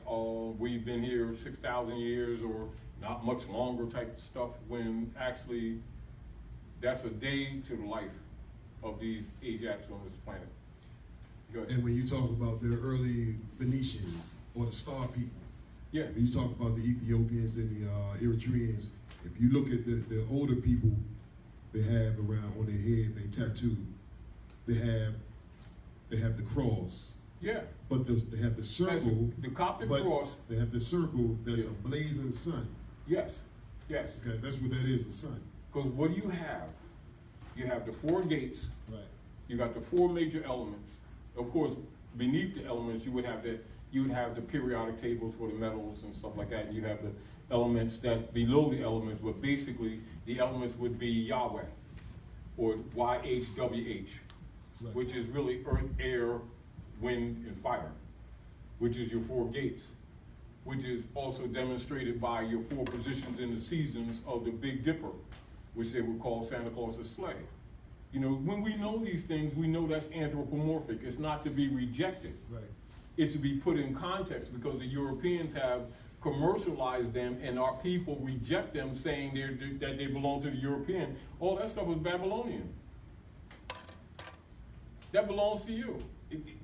we've been here 6,000 years or not much longer type stuff, when actually that's a day to the life of these Asiatics on this planet. Go ahead. And when you talk about the early Phoenicians or the Star people, Yeah. when you talk about the Ethiopians and the Eritreans, if you look at the older people they have around on their head, they tattoo, they have the cross, Yeah. but they have the circle. The Coptic but cross. They have the circle that's Yeah. a blazing sun. Yes. Yes. Okay, that's what that is, the sun. Because what do you have? You have the four gates. Right. You got the four major elements. Of course, beneath the elements, you would have the periodic tables for the metals and stuff like that, and you have the elements that below the elements, but basically the elements would be Yahweh, or YHWH, Right. which is really earth, air, wind, and fire, which is your four gates, which is also demonstrated by your four positions in the seasons of the Big Dipper, which they would call Santa Claus's sleigh. You know, when we know these things, we know that's anthropomorphic. It's not to be rejected. Right. It's to be put in context, because the Europeans have commercialized them, and our people reject them, saying that they belong to the European. All that stuff was Babylonian. That belongs to you.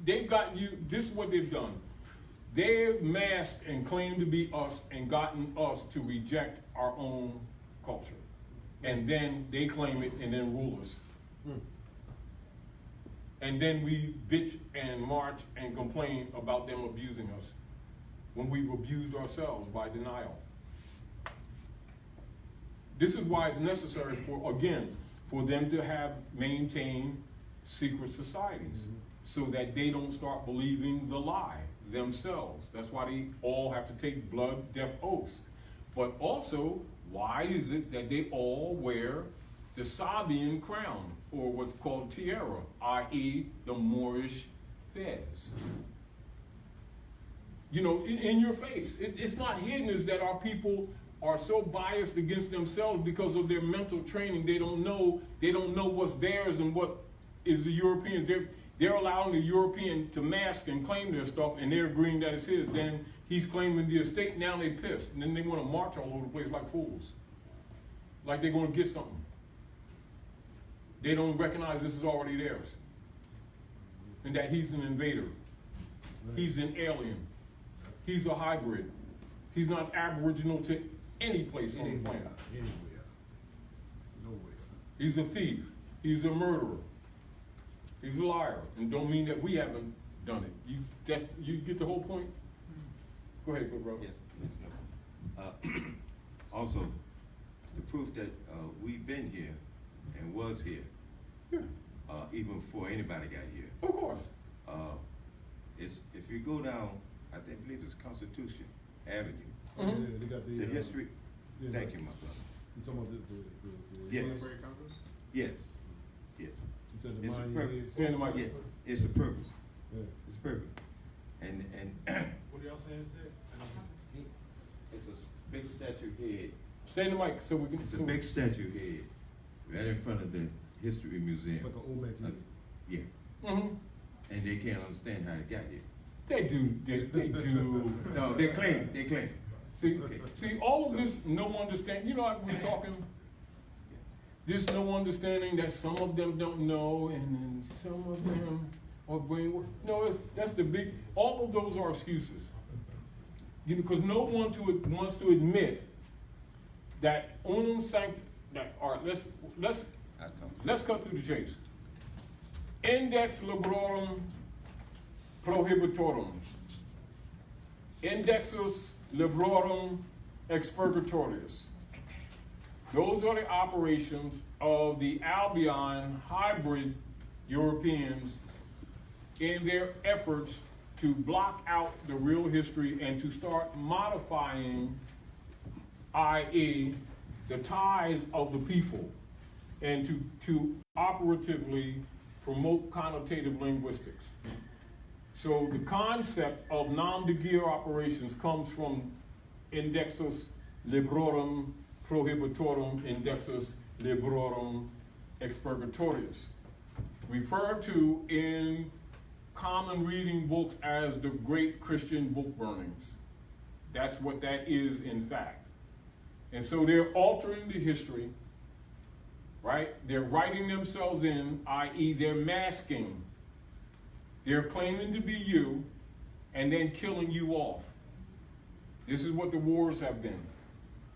They've got you. This is what they've done. They've masked and claimed to be us and gotten us to reject our own culture. And then they claim it and then rule us. And then we bitch and march and complain about them abusing us when we've abused ourselves by denial. This is why it's necessary for them to maintain secret societies, so that they don't start believing the lie themselves. That's why they all have to take blood, death oaths. But also, why is it that they all wear the Sabian crown, or what's called tiara, i.e. the Moorish fez? You know, in your face. It's not hidden, is that our people are so biased against themselves because of their mental training. They don't know what's theirs and what is the Europeans. They're allowing the European to mask and claim their stuff, and they're agreeing that it's his. Then he's claiming the estate. Now they pissed, and then they want to march all over the place like fools, like they're going to get something. They don't recognize this is already theirs, and that he's an invader. He's an alien. He's a hybrid. He's not aboriginal to any place on the planet. Anywhere. Nowhere. He's a thief. He's a murderer. He's a liar. And don't mean that we haven't done it. You get the whole point? Go ahead, good brother. Yes, no. Also, the proof that we've been here and was here, Yeah, even before anybody got here, of course. is if you go down, I believe it's Constitution Avenue, Mhm. Yeah, they got the history. Yeah, Thank right. you, my brother. You talking about the Yes. Yes. Yes. You said the It's a Mayan purpose. days? Stand the mic. Yeah, it's a purpose. Yeah. It's a purpose. And What y'all saying is it's a big statue head. Stand the mic so we can. It's a big statue head right in front of the History Museum. Like an old back here. Yeah. Mm-hmm. And they can't understand how it got here. They do. They do. No, they claim. They claim. See, Okay. see, all of this, no understanding. You know, like we was talking. There's no understanding that some of them don't know, and then some of them are brainwashed. No, that's the big. All of those are excuses. You know, because no one wants to admit that unum sancti. All right, let's cut through the chase. Index librorum prohibitorum. Indexus Librorum Expurgatorius. Those are the operations of the Albion hybrid Europeans in their efforts to block out the real history and to start modifying, i.e., the ties of the people, and to operatively promote connotative linguistics. So the concept of nom de guerre operations comes from Indexus Librorum Prohibitorum Indexus Librorum Expurgatorius, referred to in common reading books as the Great Christian Book Burnings. That's what that is in fact. And so they're altering the history, right? They're writing themselves in, i.e. they're masking. They're claiming to be you and then killing you off. This is what the wars have been.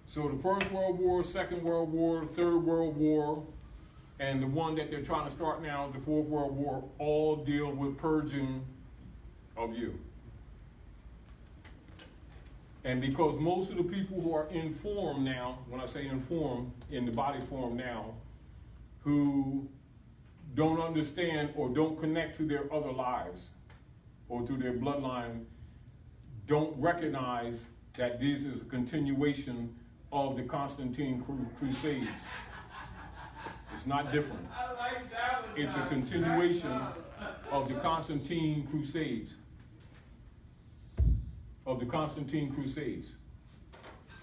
So the First World War, Second World War, Third World War, and the one that they're trying to start now, the Fourth World War, all deal with purging of you. And because most of the people who are informed now, when I say informed, in the body form now, who don't understand or don't connect to their other lives or to their bloodline, don't recognize that this is a continuation of the Constantine Crusades. It's not different. It's a continuation of the Constantine Crusades. Of the Constantine Crusades.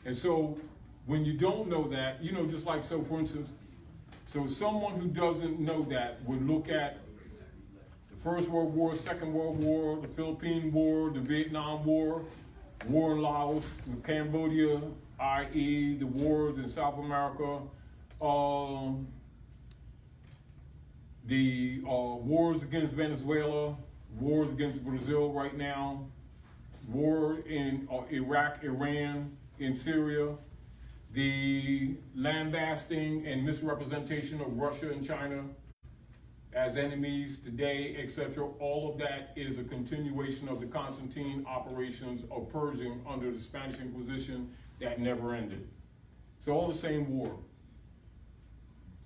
And so when you don't know that, you know, just like, so for instance, so someone who doesn't know that would look at the First World War, Second World War, the Philippine War, the Vietnam War, war in Laos, Cambodia, i.e. the wars in South America, the wars against Venezuela, wars against Brazil right now, war in Iraq, Iran, in Syria, the lambasting and misrepresentation of Russia and China as enemies today, etc. All of that is a continuation of the Constantine operations of purging under the Spanish Inquisition that never ended. It's all the same war.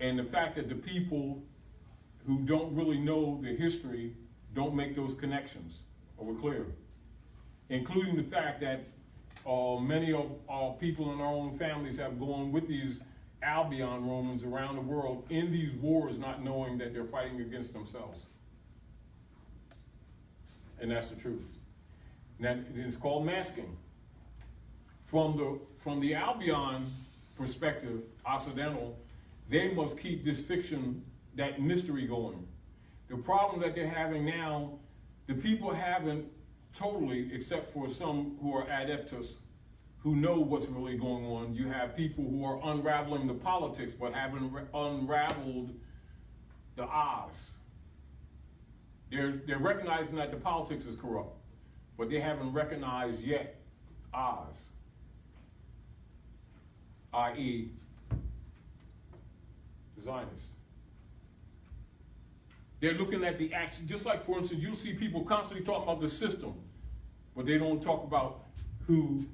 And the fact that the people who don't really know the history don't make those connections, are we clear? Including the fact that many of our people in our own families have gone with these Albion Romans around the world in these wars, not knowing that they're fighting against themselves. And that's the truth. Now, it's called masking. From the Albion perspective, Occidental, they must keep this fiction, that mystery going. The problem that they're having now, the people haven't totally, except for some who are adeptus, who know what's really going on. You have people who are unraveling the politics, but haven't unraveled the Oz. They're recognizing that the politics is corrupt, but they haven't recognized yet Oz, i.e. the Zionists. They're looking at the action, just like, for instance, you'll see people constantly talking about the system, but they don't talk about who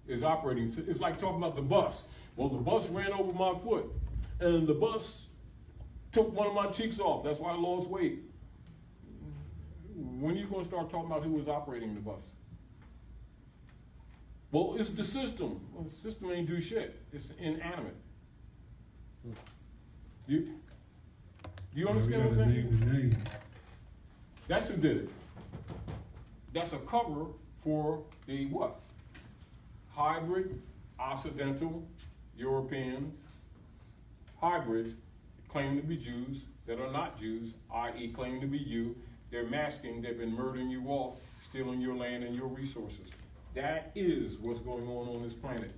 is operating. It's like talking about the bus. Well, the bus ran over my foot, and the bus took one of my cheeks off. That's why I lost weight. When are you going to start talking about who was operating the bus? Well, it's the system. Well, the system ain't do shit. It's inanimate. Do you understand what I'm saying? That's who did it. That's a cover for the what? Hybrid, Occidental, Europeans, hybrids claim to be Jews that are not Jews, i.e. claim to be you. They're masking, they've been murdering you off, stealing your land and your resources. That is what's going on this planet.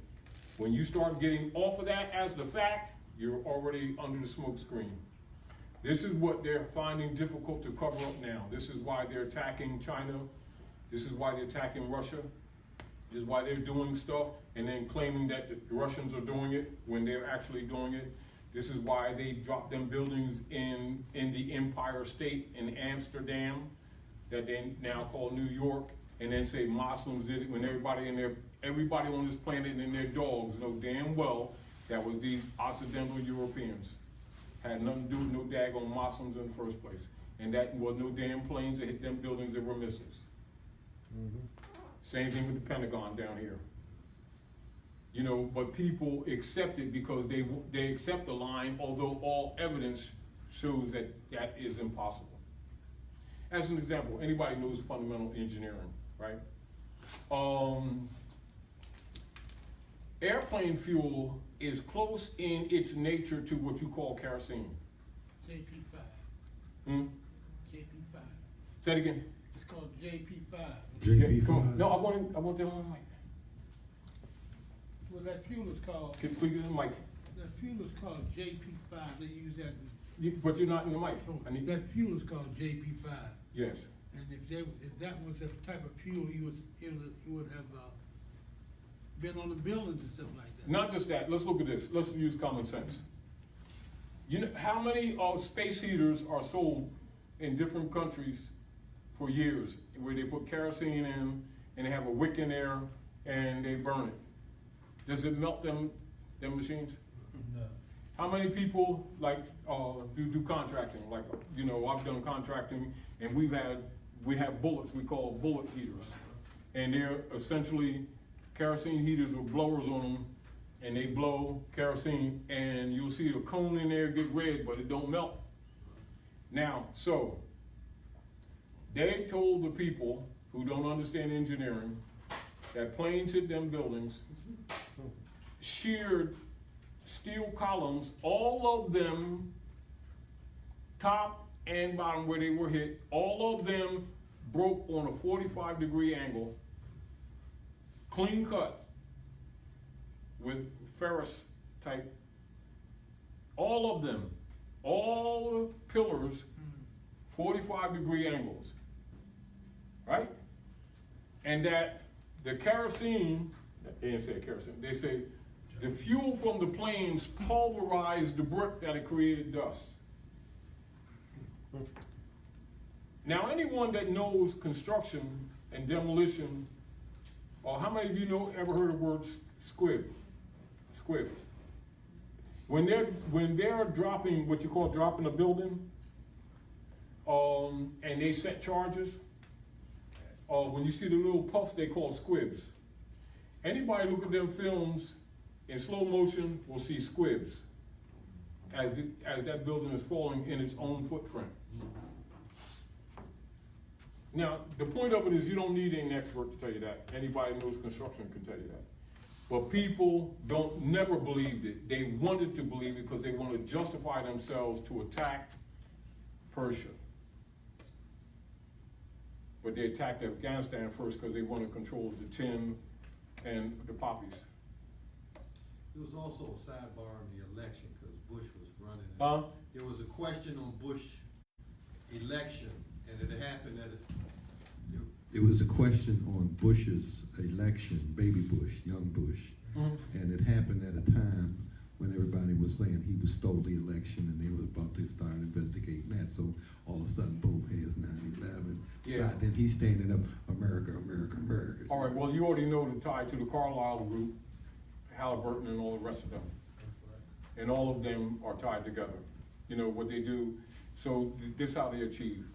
When you start getting off of that as the fact, you're already under the smoke screen. This is what they're finding difficult to cover up now. This is why they're attacking China. This is why they're attacking Russia. This is why they're doing stuff and then claiming that the Russians are doing it when they're actually doing it. This is why they dropped them buildings in the Empire State in Amsterdam that they now call New York, and then say Muslims did it when everybody on this planet and their dogs know damn well that was these Occidental Europeans. Had nothing to do with no daggone Muslims in the first place. And that was no damn planes that hit them buildings that were missiles. Same thing with the Pentagon down here. You know, but people accept it because they accept the line, although all evidence shows that that is impossible. As an example, anybody knows fundamental engineering, right? Airplane fuel is close in its nature to what you call kerosene. JP5. Hmm? JP5. Say it again. It's called JP5. Yeah, come on. No, I want them on the mic. Well, that fuel is called, Can you please get the mic? that fuel is called JP5. They use that. But you're not in the mic. I need That fuel is called JP5. Yes. And if that was the type of fuel, it would have been on the buildings and stuff like that. Not just that. Let's look at this. Let's use common sense. You know how many space heaters are sold in different countries for years, where they put kerosene in and they have a wick in there and they burn it? Does it melt them machines? No. How many people do contracting? Like, you know, I've done contracting, and we have bullets we call bullet heaters, and they're essentially kerosene heaters with blowers on them, and they blow kerosene, and you'll see the cone in there get red, but it don't melt. Now, so they told the people who don't understand engineering that planes hit them buildings, sheared steel columns, all of them, top and bottom where they were hit, all of them broke on a 45-degree angle, clean cut, with ferrous type, all of them, all the pillars, 45-degree angles, right? And that the kerosene, they didn't say kerosene, they say the fuel from the planes pulverized the brick that it created dust. Now, anyone that knows construction and demolition, or how many of you ever heard of the word squibs? When they're dropping what you call dropping a building, and they set charges, when you see the little puffs, they call squibs. Anybody look at them films in slow motion will see squibs as that building is falling in its own footprint. Now, the point of it is you don't need an expert to tell you that. Anybody who knows construction can tell you that. But people never believed it. They wanted to believe it because they want to justify themselves to attack Persia. But they attacked Afghanistan first because they want to control the tin and the poppies. There was also a sidebar on the election because Bush was running. There was a question on Bush election, and it happened at it was a question on Bush's election, baby Bush, young Bush, and it happened at a time when everybody was saying he stole the election, and they were about to start investigating that. So all of a sudden, boom, here's 9/11. Yeah. Then he's standing up, America, America, America. All right, well, you already know the tie to the Carlyle group, Halliburton, and all the rest of them. And all of them are tied together. You know what they do. So this is how they achieve.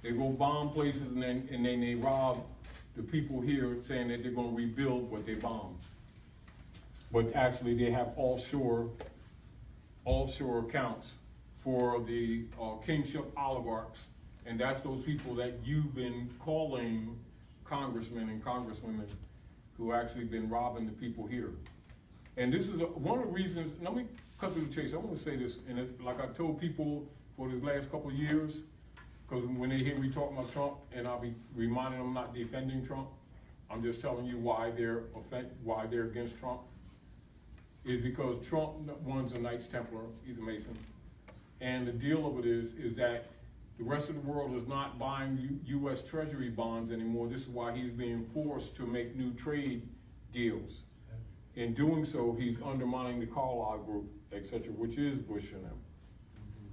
They go bomb places and then they rob the people here, saying that they're going to rebuild what they bombed. But actually, they have offshore accounts for the kingship oligarchs, and that's those people that you've been calling congressmen and congresswomen who actually been robbing the people here. And this is one of the reasons. Let me cut to the chase. I want to say this, and it's like I told people for this last couple of years, because when they hear me talking about Trump, and I'll be reminding them I'm not defending Trump, I'm just telling you why they're against Trump, is because Trump runs a Knights Templar, he's a Mason, and the deal of it is that the rest of the world is not buying U.S. Treasury bonds anymore. This is why he's being forced to make new trade deals. In doing so, he's undermining the Carlyle group, etc., which is Bush and them.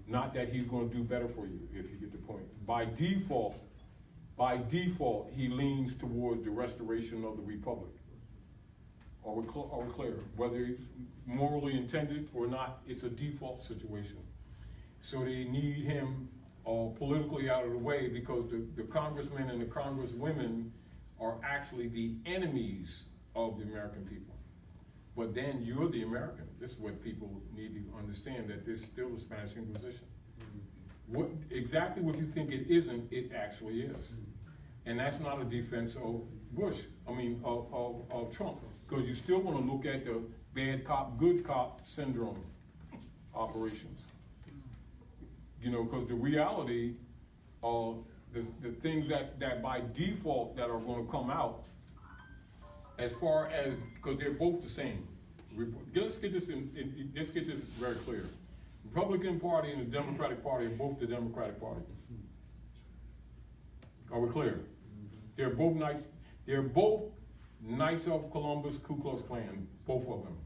Not that he's going to do better for you, if you get the point. By default, by default, he leans towards the restoration of the republic. Are we clear? Whether it's morally intended or not, it's a default situation. So they need him politically out of the way, because the congressmen and the congresswomen are actually the enemies of the American people. But then you're the American. This is what people need to understand, that there's still the Spanish Inquisition. Exactly what you think it isn't, it actually is. And that's not a defense of Bush, of Trump, because you still want to look at the bad cop, good cop syndrome operations. Because the reality of the things that by default that are going to come out, as far as, because they're both the same. Let's get this very clear. Republican Party and the Democratic Party are both the Democratic Party. Are we clear? They're both Knights of Columbus, Ku Klux Klan, both of them.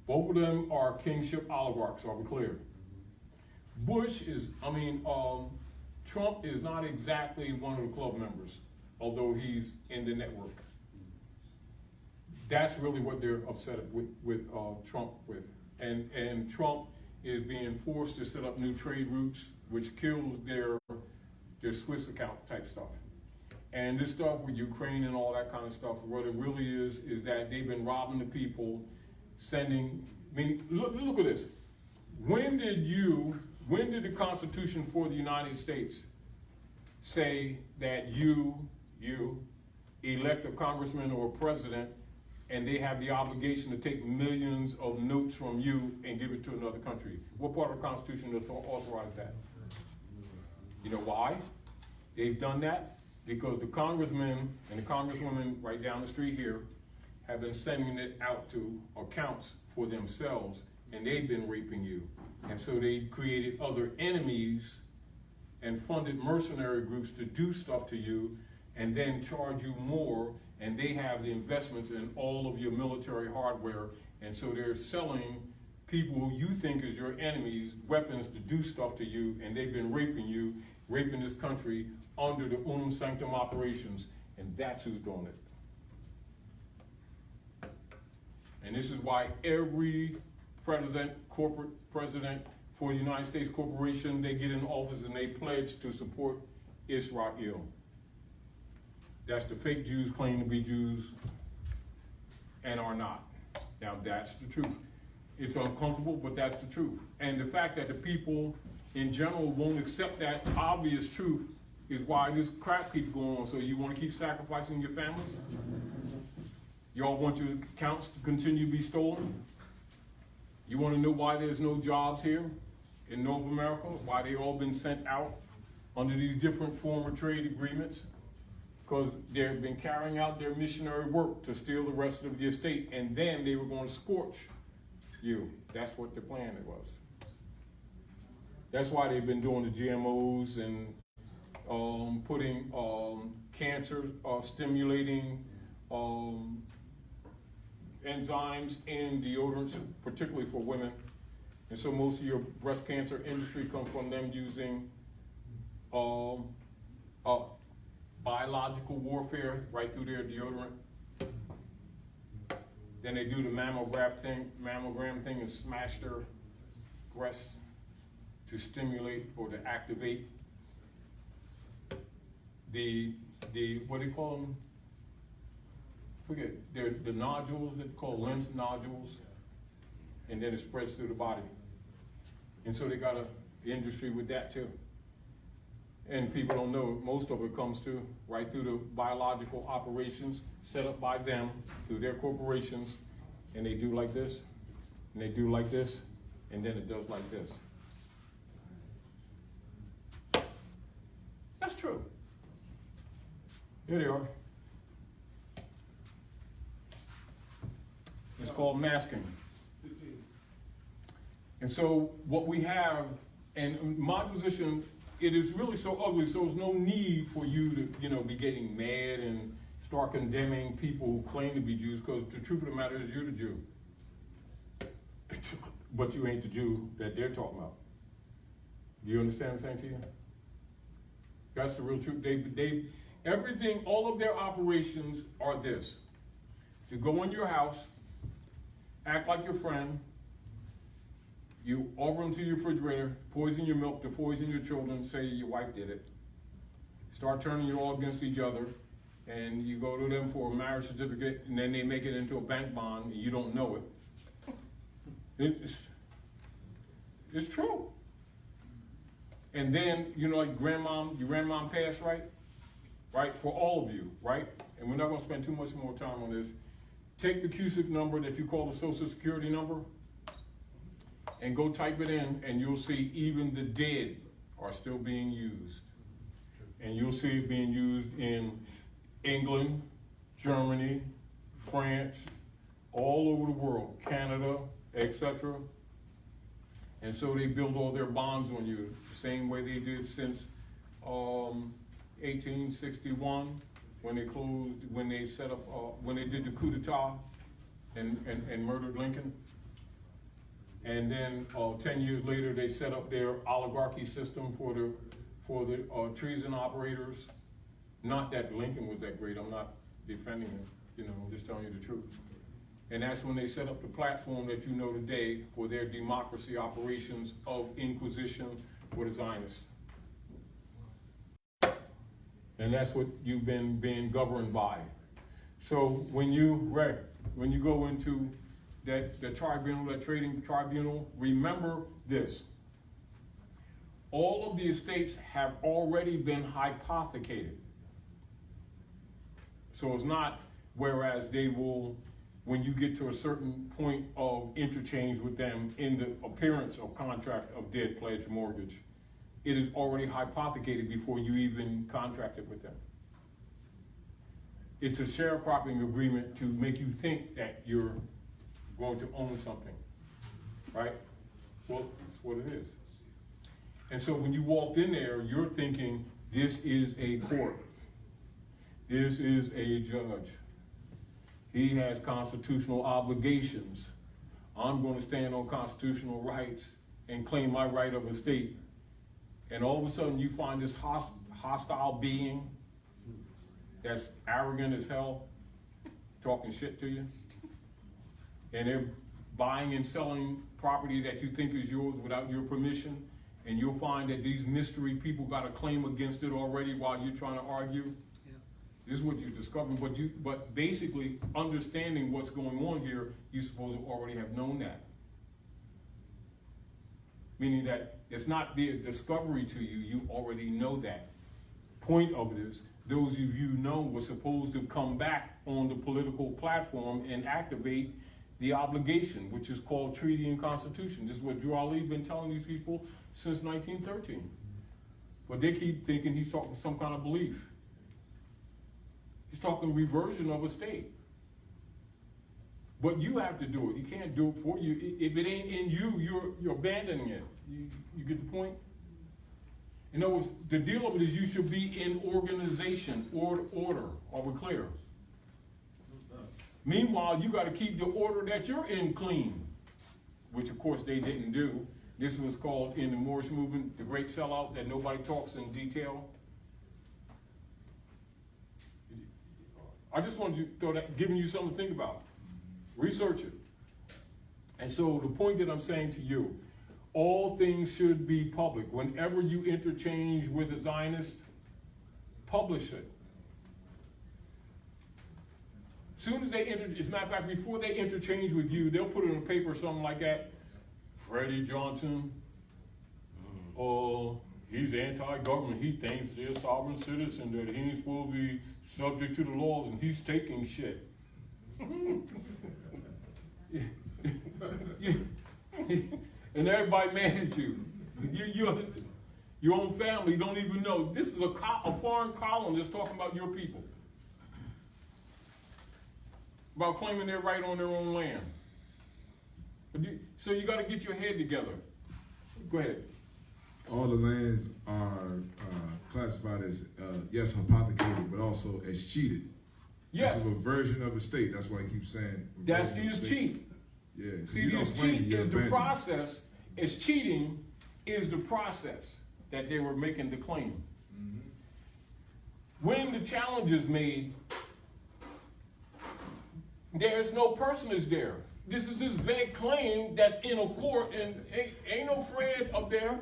Both of them are kingship oligarchs, are we clear? Trump is not exactly one of the club members, although he's in the network. That's really what they're upset with Trump with. And Trump is being forced to set up new trade routes, which kills their Swiss account type stuff. And this stuff with Ukraine and all that kind of stuff, what it really is that they've been robbing the people, look at this. When did the Constitution for the United States say that you elect a congressman or a president, and they have the obligation to take millions of notes from you and give it to another country? What part of the Constitution does authorize that? You know why they've done that? Because the congressmen and the congresswomen right down the street here have been sending it out to accounts for themselves, and they've been raping you. And so they created other enemies and funded mercenary groups to do stuff to you and then charge you more, and they have the investments in all of your military hardware, and so they're selling people who you think is your enemies weapons to do stuff to you, and they've been raping you, raping this country under the unum sanctum operations, and that's who's doing it. And this is why every corporate president for the United States corporation, they get in office and they pledge to support Israel. That's the fake Jews claim to be Jews and are not. Now that's the truth. It's uncomfortable, but that's the truth. And the fact that the people in general won't accept that obvious truth is why this crap keeps going on. So you want to keep sacrificing your families? Y'all want your accounts to continue to be stolen? You want to know why there's no jobs here in North America? Why they all been sent out under these different former trade agreements? Because they've been carrying out their missionary work to steal the rest of the estate, and then they were going to scorch you. That's what the plan was. That's why they've been doing the GMOs and putting cancer stimulating enzymes in deodorants, particularly for women. And so most of your breast cancer industry comes from them using biological warfare right through their deodorant. Then they do the mammogram thing and smash their breasts to stimulate or to activate the what do you call them? Forget, they're the nodules that they call lymph nodules, and then it spreads through the body. And so they got an industry with that too. And people don't know, most of it comes to right through the biological operations set up by them through their corporations, and they do like this, and they do like this, and then it does like this. That's true. Here they are. It's called masking. And so what we have, and my position, it is really so ugly, so there's no need for you to, be getting mad and start condemning people who claim to be Jews, because the truth of the matter is you're the Jew. But you ain't the Jew that they're talking about. Do you understand what I'm saying to you? That's the real truth. Everything, all of their operations are this: to go in your house, act like your friend, you offer them to your refrigerator, poison your milk, to poison your children, say your wife did it, start turning you all against each other, and you go to them for a marriage certificate, and then they make it into a bank bond, and you don't know it. It's true. And then, you know, like your grandmom passed, right? Right, for all of you, right? And we're not gonna spend too much more time on this. Take the CUSIC number that you call the Social Security number and go type it in, and you'll see even the dead are still being used. And you'll see it being used in England, Germany, France, all over the world, Canada, etc. And so they build all their bonds on you, the same way they did since 1861, when they set up, when they did the coup d'etat and murdered Lincoln. And then 10 years later, they set up their oligarchy system for the treason operators. Not that Lincoln was that great, I'm not defending him, you know, I'm just telling you the truth. And that's when they set up the platform that you know today for their democracy operations of inquisition for the Zionists. And that's what you've been being governed by. So when you go into that tribunal, that trading tribunal, remember this. All of the estates have already been hypothecated. So it's not, whereas they will, when you get to a certain point of interchange with them in the appearance of contract of deed, pledge, mortgage, it is already hypothecated before you even contracted with them. It's a sharecropping agreement to make you think that you're going to own something, right? Well, that's what it is. And so when you walked in there, you're thinking, this is a court. This is a judge. He has constitutional obligations. I'm going to stand on constitutional rights and claim my right of estate. And all of a sudden you find this hostile being that's arrogant as hell, talking shit to you. And they're buying and selling property that you think is yours without your permission. And you'll find that these mystery people got a claim against it already while you're trying to argue. Yeah. This is what you're discovering, but basically understanding what's going on here, you're supposed to already have known that. Meaning that it's not be a discovery to you, you already know that. Point of it is, those of you know were supposed to come back on the political platform and activate the obligation, which is called treaty and constitution. This is what Drew Ali's been telling these people since 1913. But they keep thinking he's talking some kind of belief. He's talking reversion of a state. But you have to do it. You can't do it for you. If it ain't in you, you're abandoning it. You get the point? In other words, the deal of it is you should be in organization, order. Are we clear? Meanwhile, you got to keep the order that you're in clean, which of course they didn't do. This was called in the Moorish movement, the great sellout that nobody talks in detail. I just wanted to throw that, giving you something to think about. Research it. And so the point that I'm saying to you, all things should be public. Whenever you interchange with a Zionist, publish it. Soon as they as a matter of fact, before they interchange with you, they'll put it on paper or something like that. Freddie Johnson, he's anti-government. He thinks they're a sovereign citizen, that he ain't supposed to be subject to the laws, and he's taking shit. And everybody mad at you. Your own family don't even know. This is a foreign colonist talking about your people. About claiming their right on their own land. So you got to get your head together. Go ahead. All the lands are classified as, yes, hypothecated, but also as cheated. Yes. This is a version of a state. That's why I keep saying. That's the cheat. Yeah. See, this cheat is the process. It's cheating is the process that they were making the claim. when the challenge is made, there's no personage there. This is this vague claim that's in a court, and ain't no Fred up there.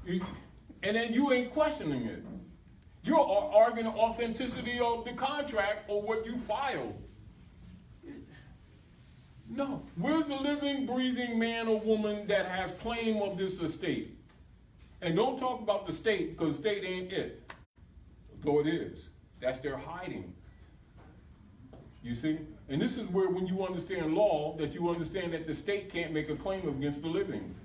And then you ain't questioning it. You're arguing the authenticity of the contract or what you filed. No. Where's the living, breathing man or woman that has claim of this estate? And don't talk about the state, because the state ain't it. Though it is. That's their hiding. You see? And this is where, when you understand law, that you understand that the state can't make a claim against the living.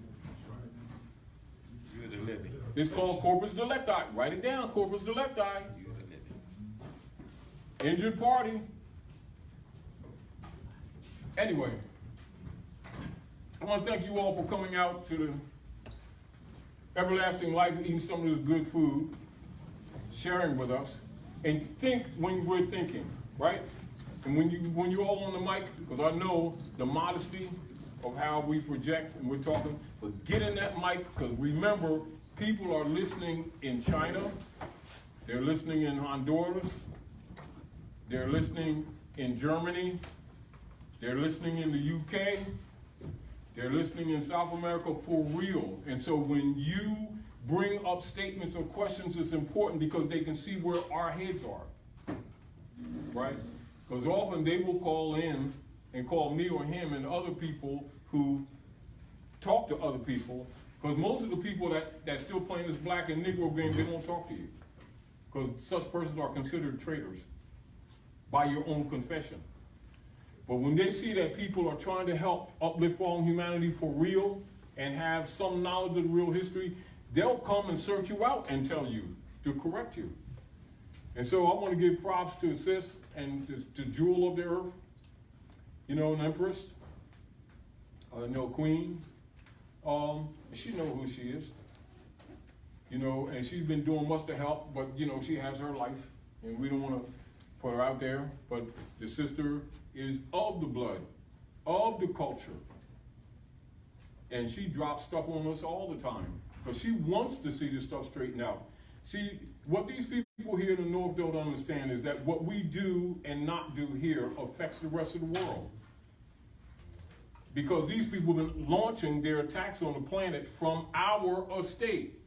You're the living. It's called corpus delicti. Write it down, corpus delicti. You're the living. Injured party. Anyway, I want to thank you all for coming out to the Everlasting Life, eating some of this good food, sharing with us, and think when we're thinking, right? And when you're all on the mic, because I know the modesty of how we project and we're talking, but get in that mic, because remember, people are listening in China, they're listening in Honduras, they're listening in Germany, they're listening in the UK, they're listening in South America for real. And so when you bring up statements or questions, it's important because they can see where our heads are, right? Because often they will call in and call me or him and other people who talk to other people, because most of the people that still playing this black and Negro game, they won't talk to you, because such persons are considered traitors by your own confession. But when they see that people are trying to help uplift fallen humanity for real and have some knowledge of the real history, they'll come and search you out and tell you to correct you. And so I want to give props to Sis and to Jewel of the Earth, you know, an Empress, you know, Queen. She knows who she is, you know, and she's been doing much to help, but, you know, she has her life, and we don't want to put her out there, but the sister is of the blood, of the culture, and she drops stuff on us all the time, because she wants to see this stuff straightened out. See, what these people here in the North don't understand is that what we do and not do here affects the rest of the world. Because these people have been launching their attacks on the planet from our estate.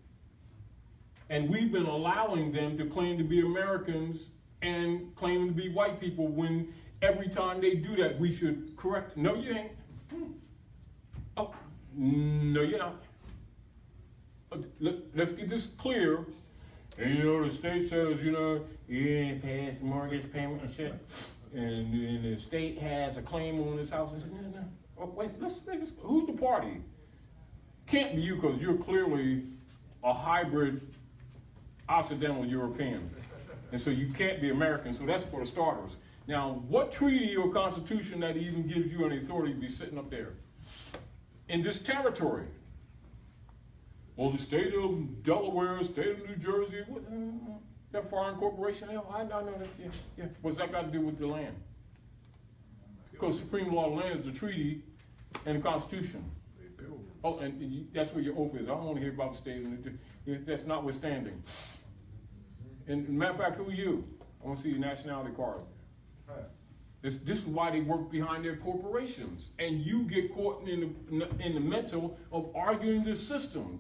And we've been allowing them to claim to be Americans and claiming to be white people, when every time they do that, we should correct. No, you ain't. Oh, no, you're not. Let's get this clear. And you know, the state says, you know, you ain't passed mortgage payment and shit. And the state has a claim on this house. And said, no. Oh, wait, who's the party? Can't be you, because you're clearly a hybrid Occidental European. And so you can't be American, so that's for the starters. Now, what treaty or constitution that even gives you any authority to be sitting up there in this territory? Well, the state of Delaware, state of New Jersey, that foreign corporation, I know that, yeah. What's that got to do with the land? Because supreme law of the land is the treaty and the Constitution. Oh, and that's where your oath is. I don't want to hear about the state of New Jersey. That's notwithstanding. And matter of fact, who are you? I want to see your nationality card. This is why they work behind their corporations, and you get caught in the mental of arguing this system.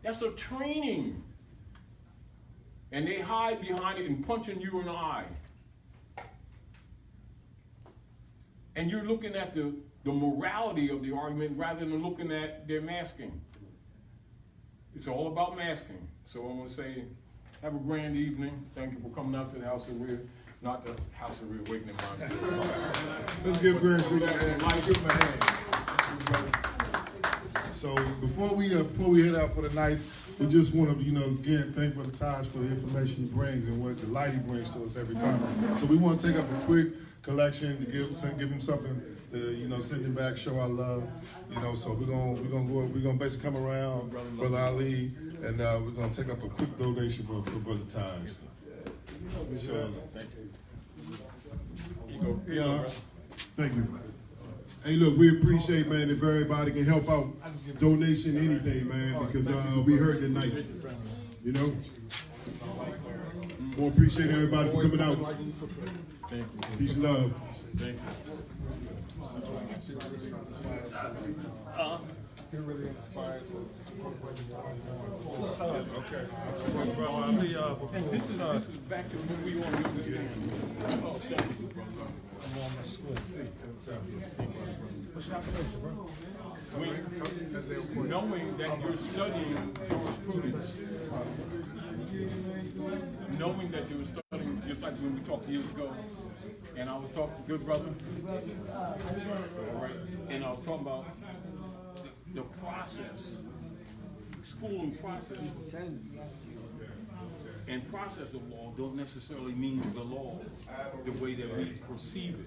That's a training, and they hide behind it and punching you in the eye. And you're looking at the morality of the argument rather than looking at their masking. It's all about masking. So I want to say, have a grand evening. Thank you for coming out to the House of Real, not the House of Reawakening. Let's give Grand Street a hand. So before we head out for the night, we just want to, again, thank Brother Taj for the information he brings and what the light he brings to us every time. So we want to take up a quick collection to give him something to, send him back, show our love. So we're gonna basically come around, Brother Ali, and we're gonna take up a quick donation for Brother Taj. Sure. Thank you. Yeah. Thank you. Hey, look, we appreciate, man, if everybody can help out, donation, anything, man, because we heard tonight, More appreciate everybody for coming out. Thank you. Peace and love. Thank you. It's like I feel really inspired to like, I feel really inspired to just work more and more. Okay. Well, And this is back to when we want to understand. Oh, thank you, brother. Knowing that you're studying jurisprudence, knowing that you were studying, just like when we talked years ago, and I was talking, good brother, all right, and I was talking about the process, schooling process, and process of law don't necessarily mean the law the way that we perceive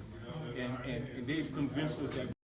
it, and they've convinced us that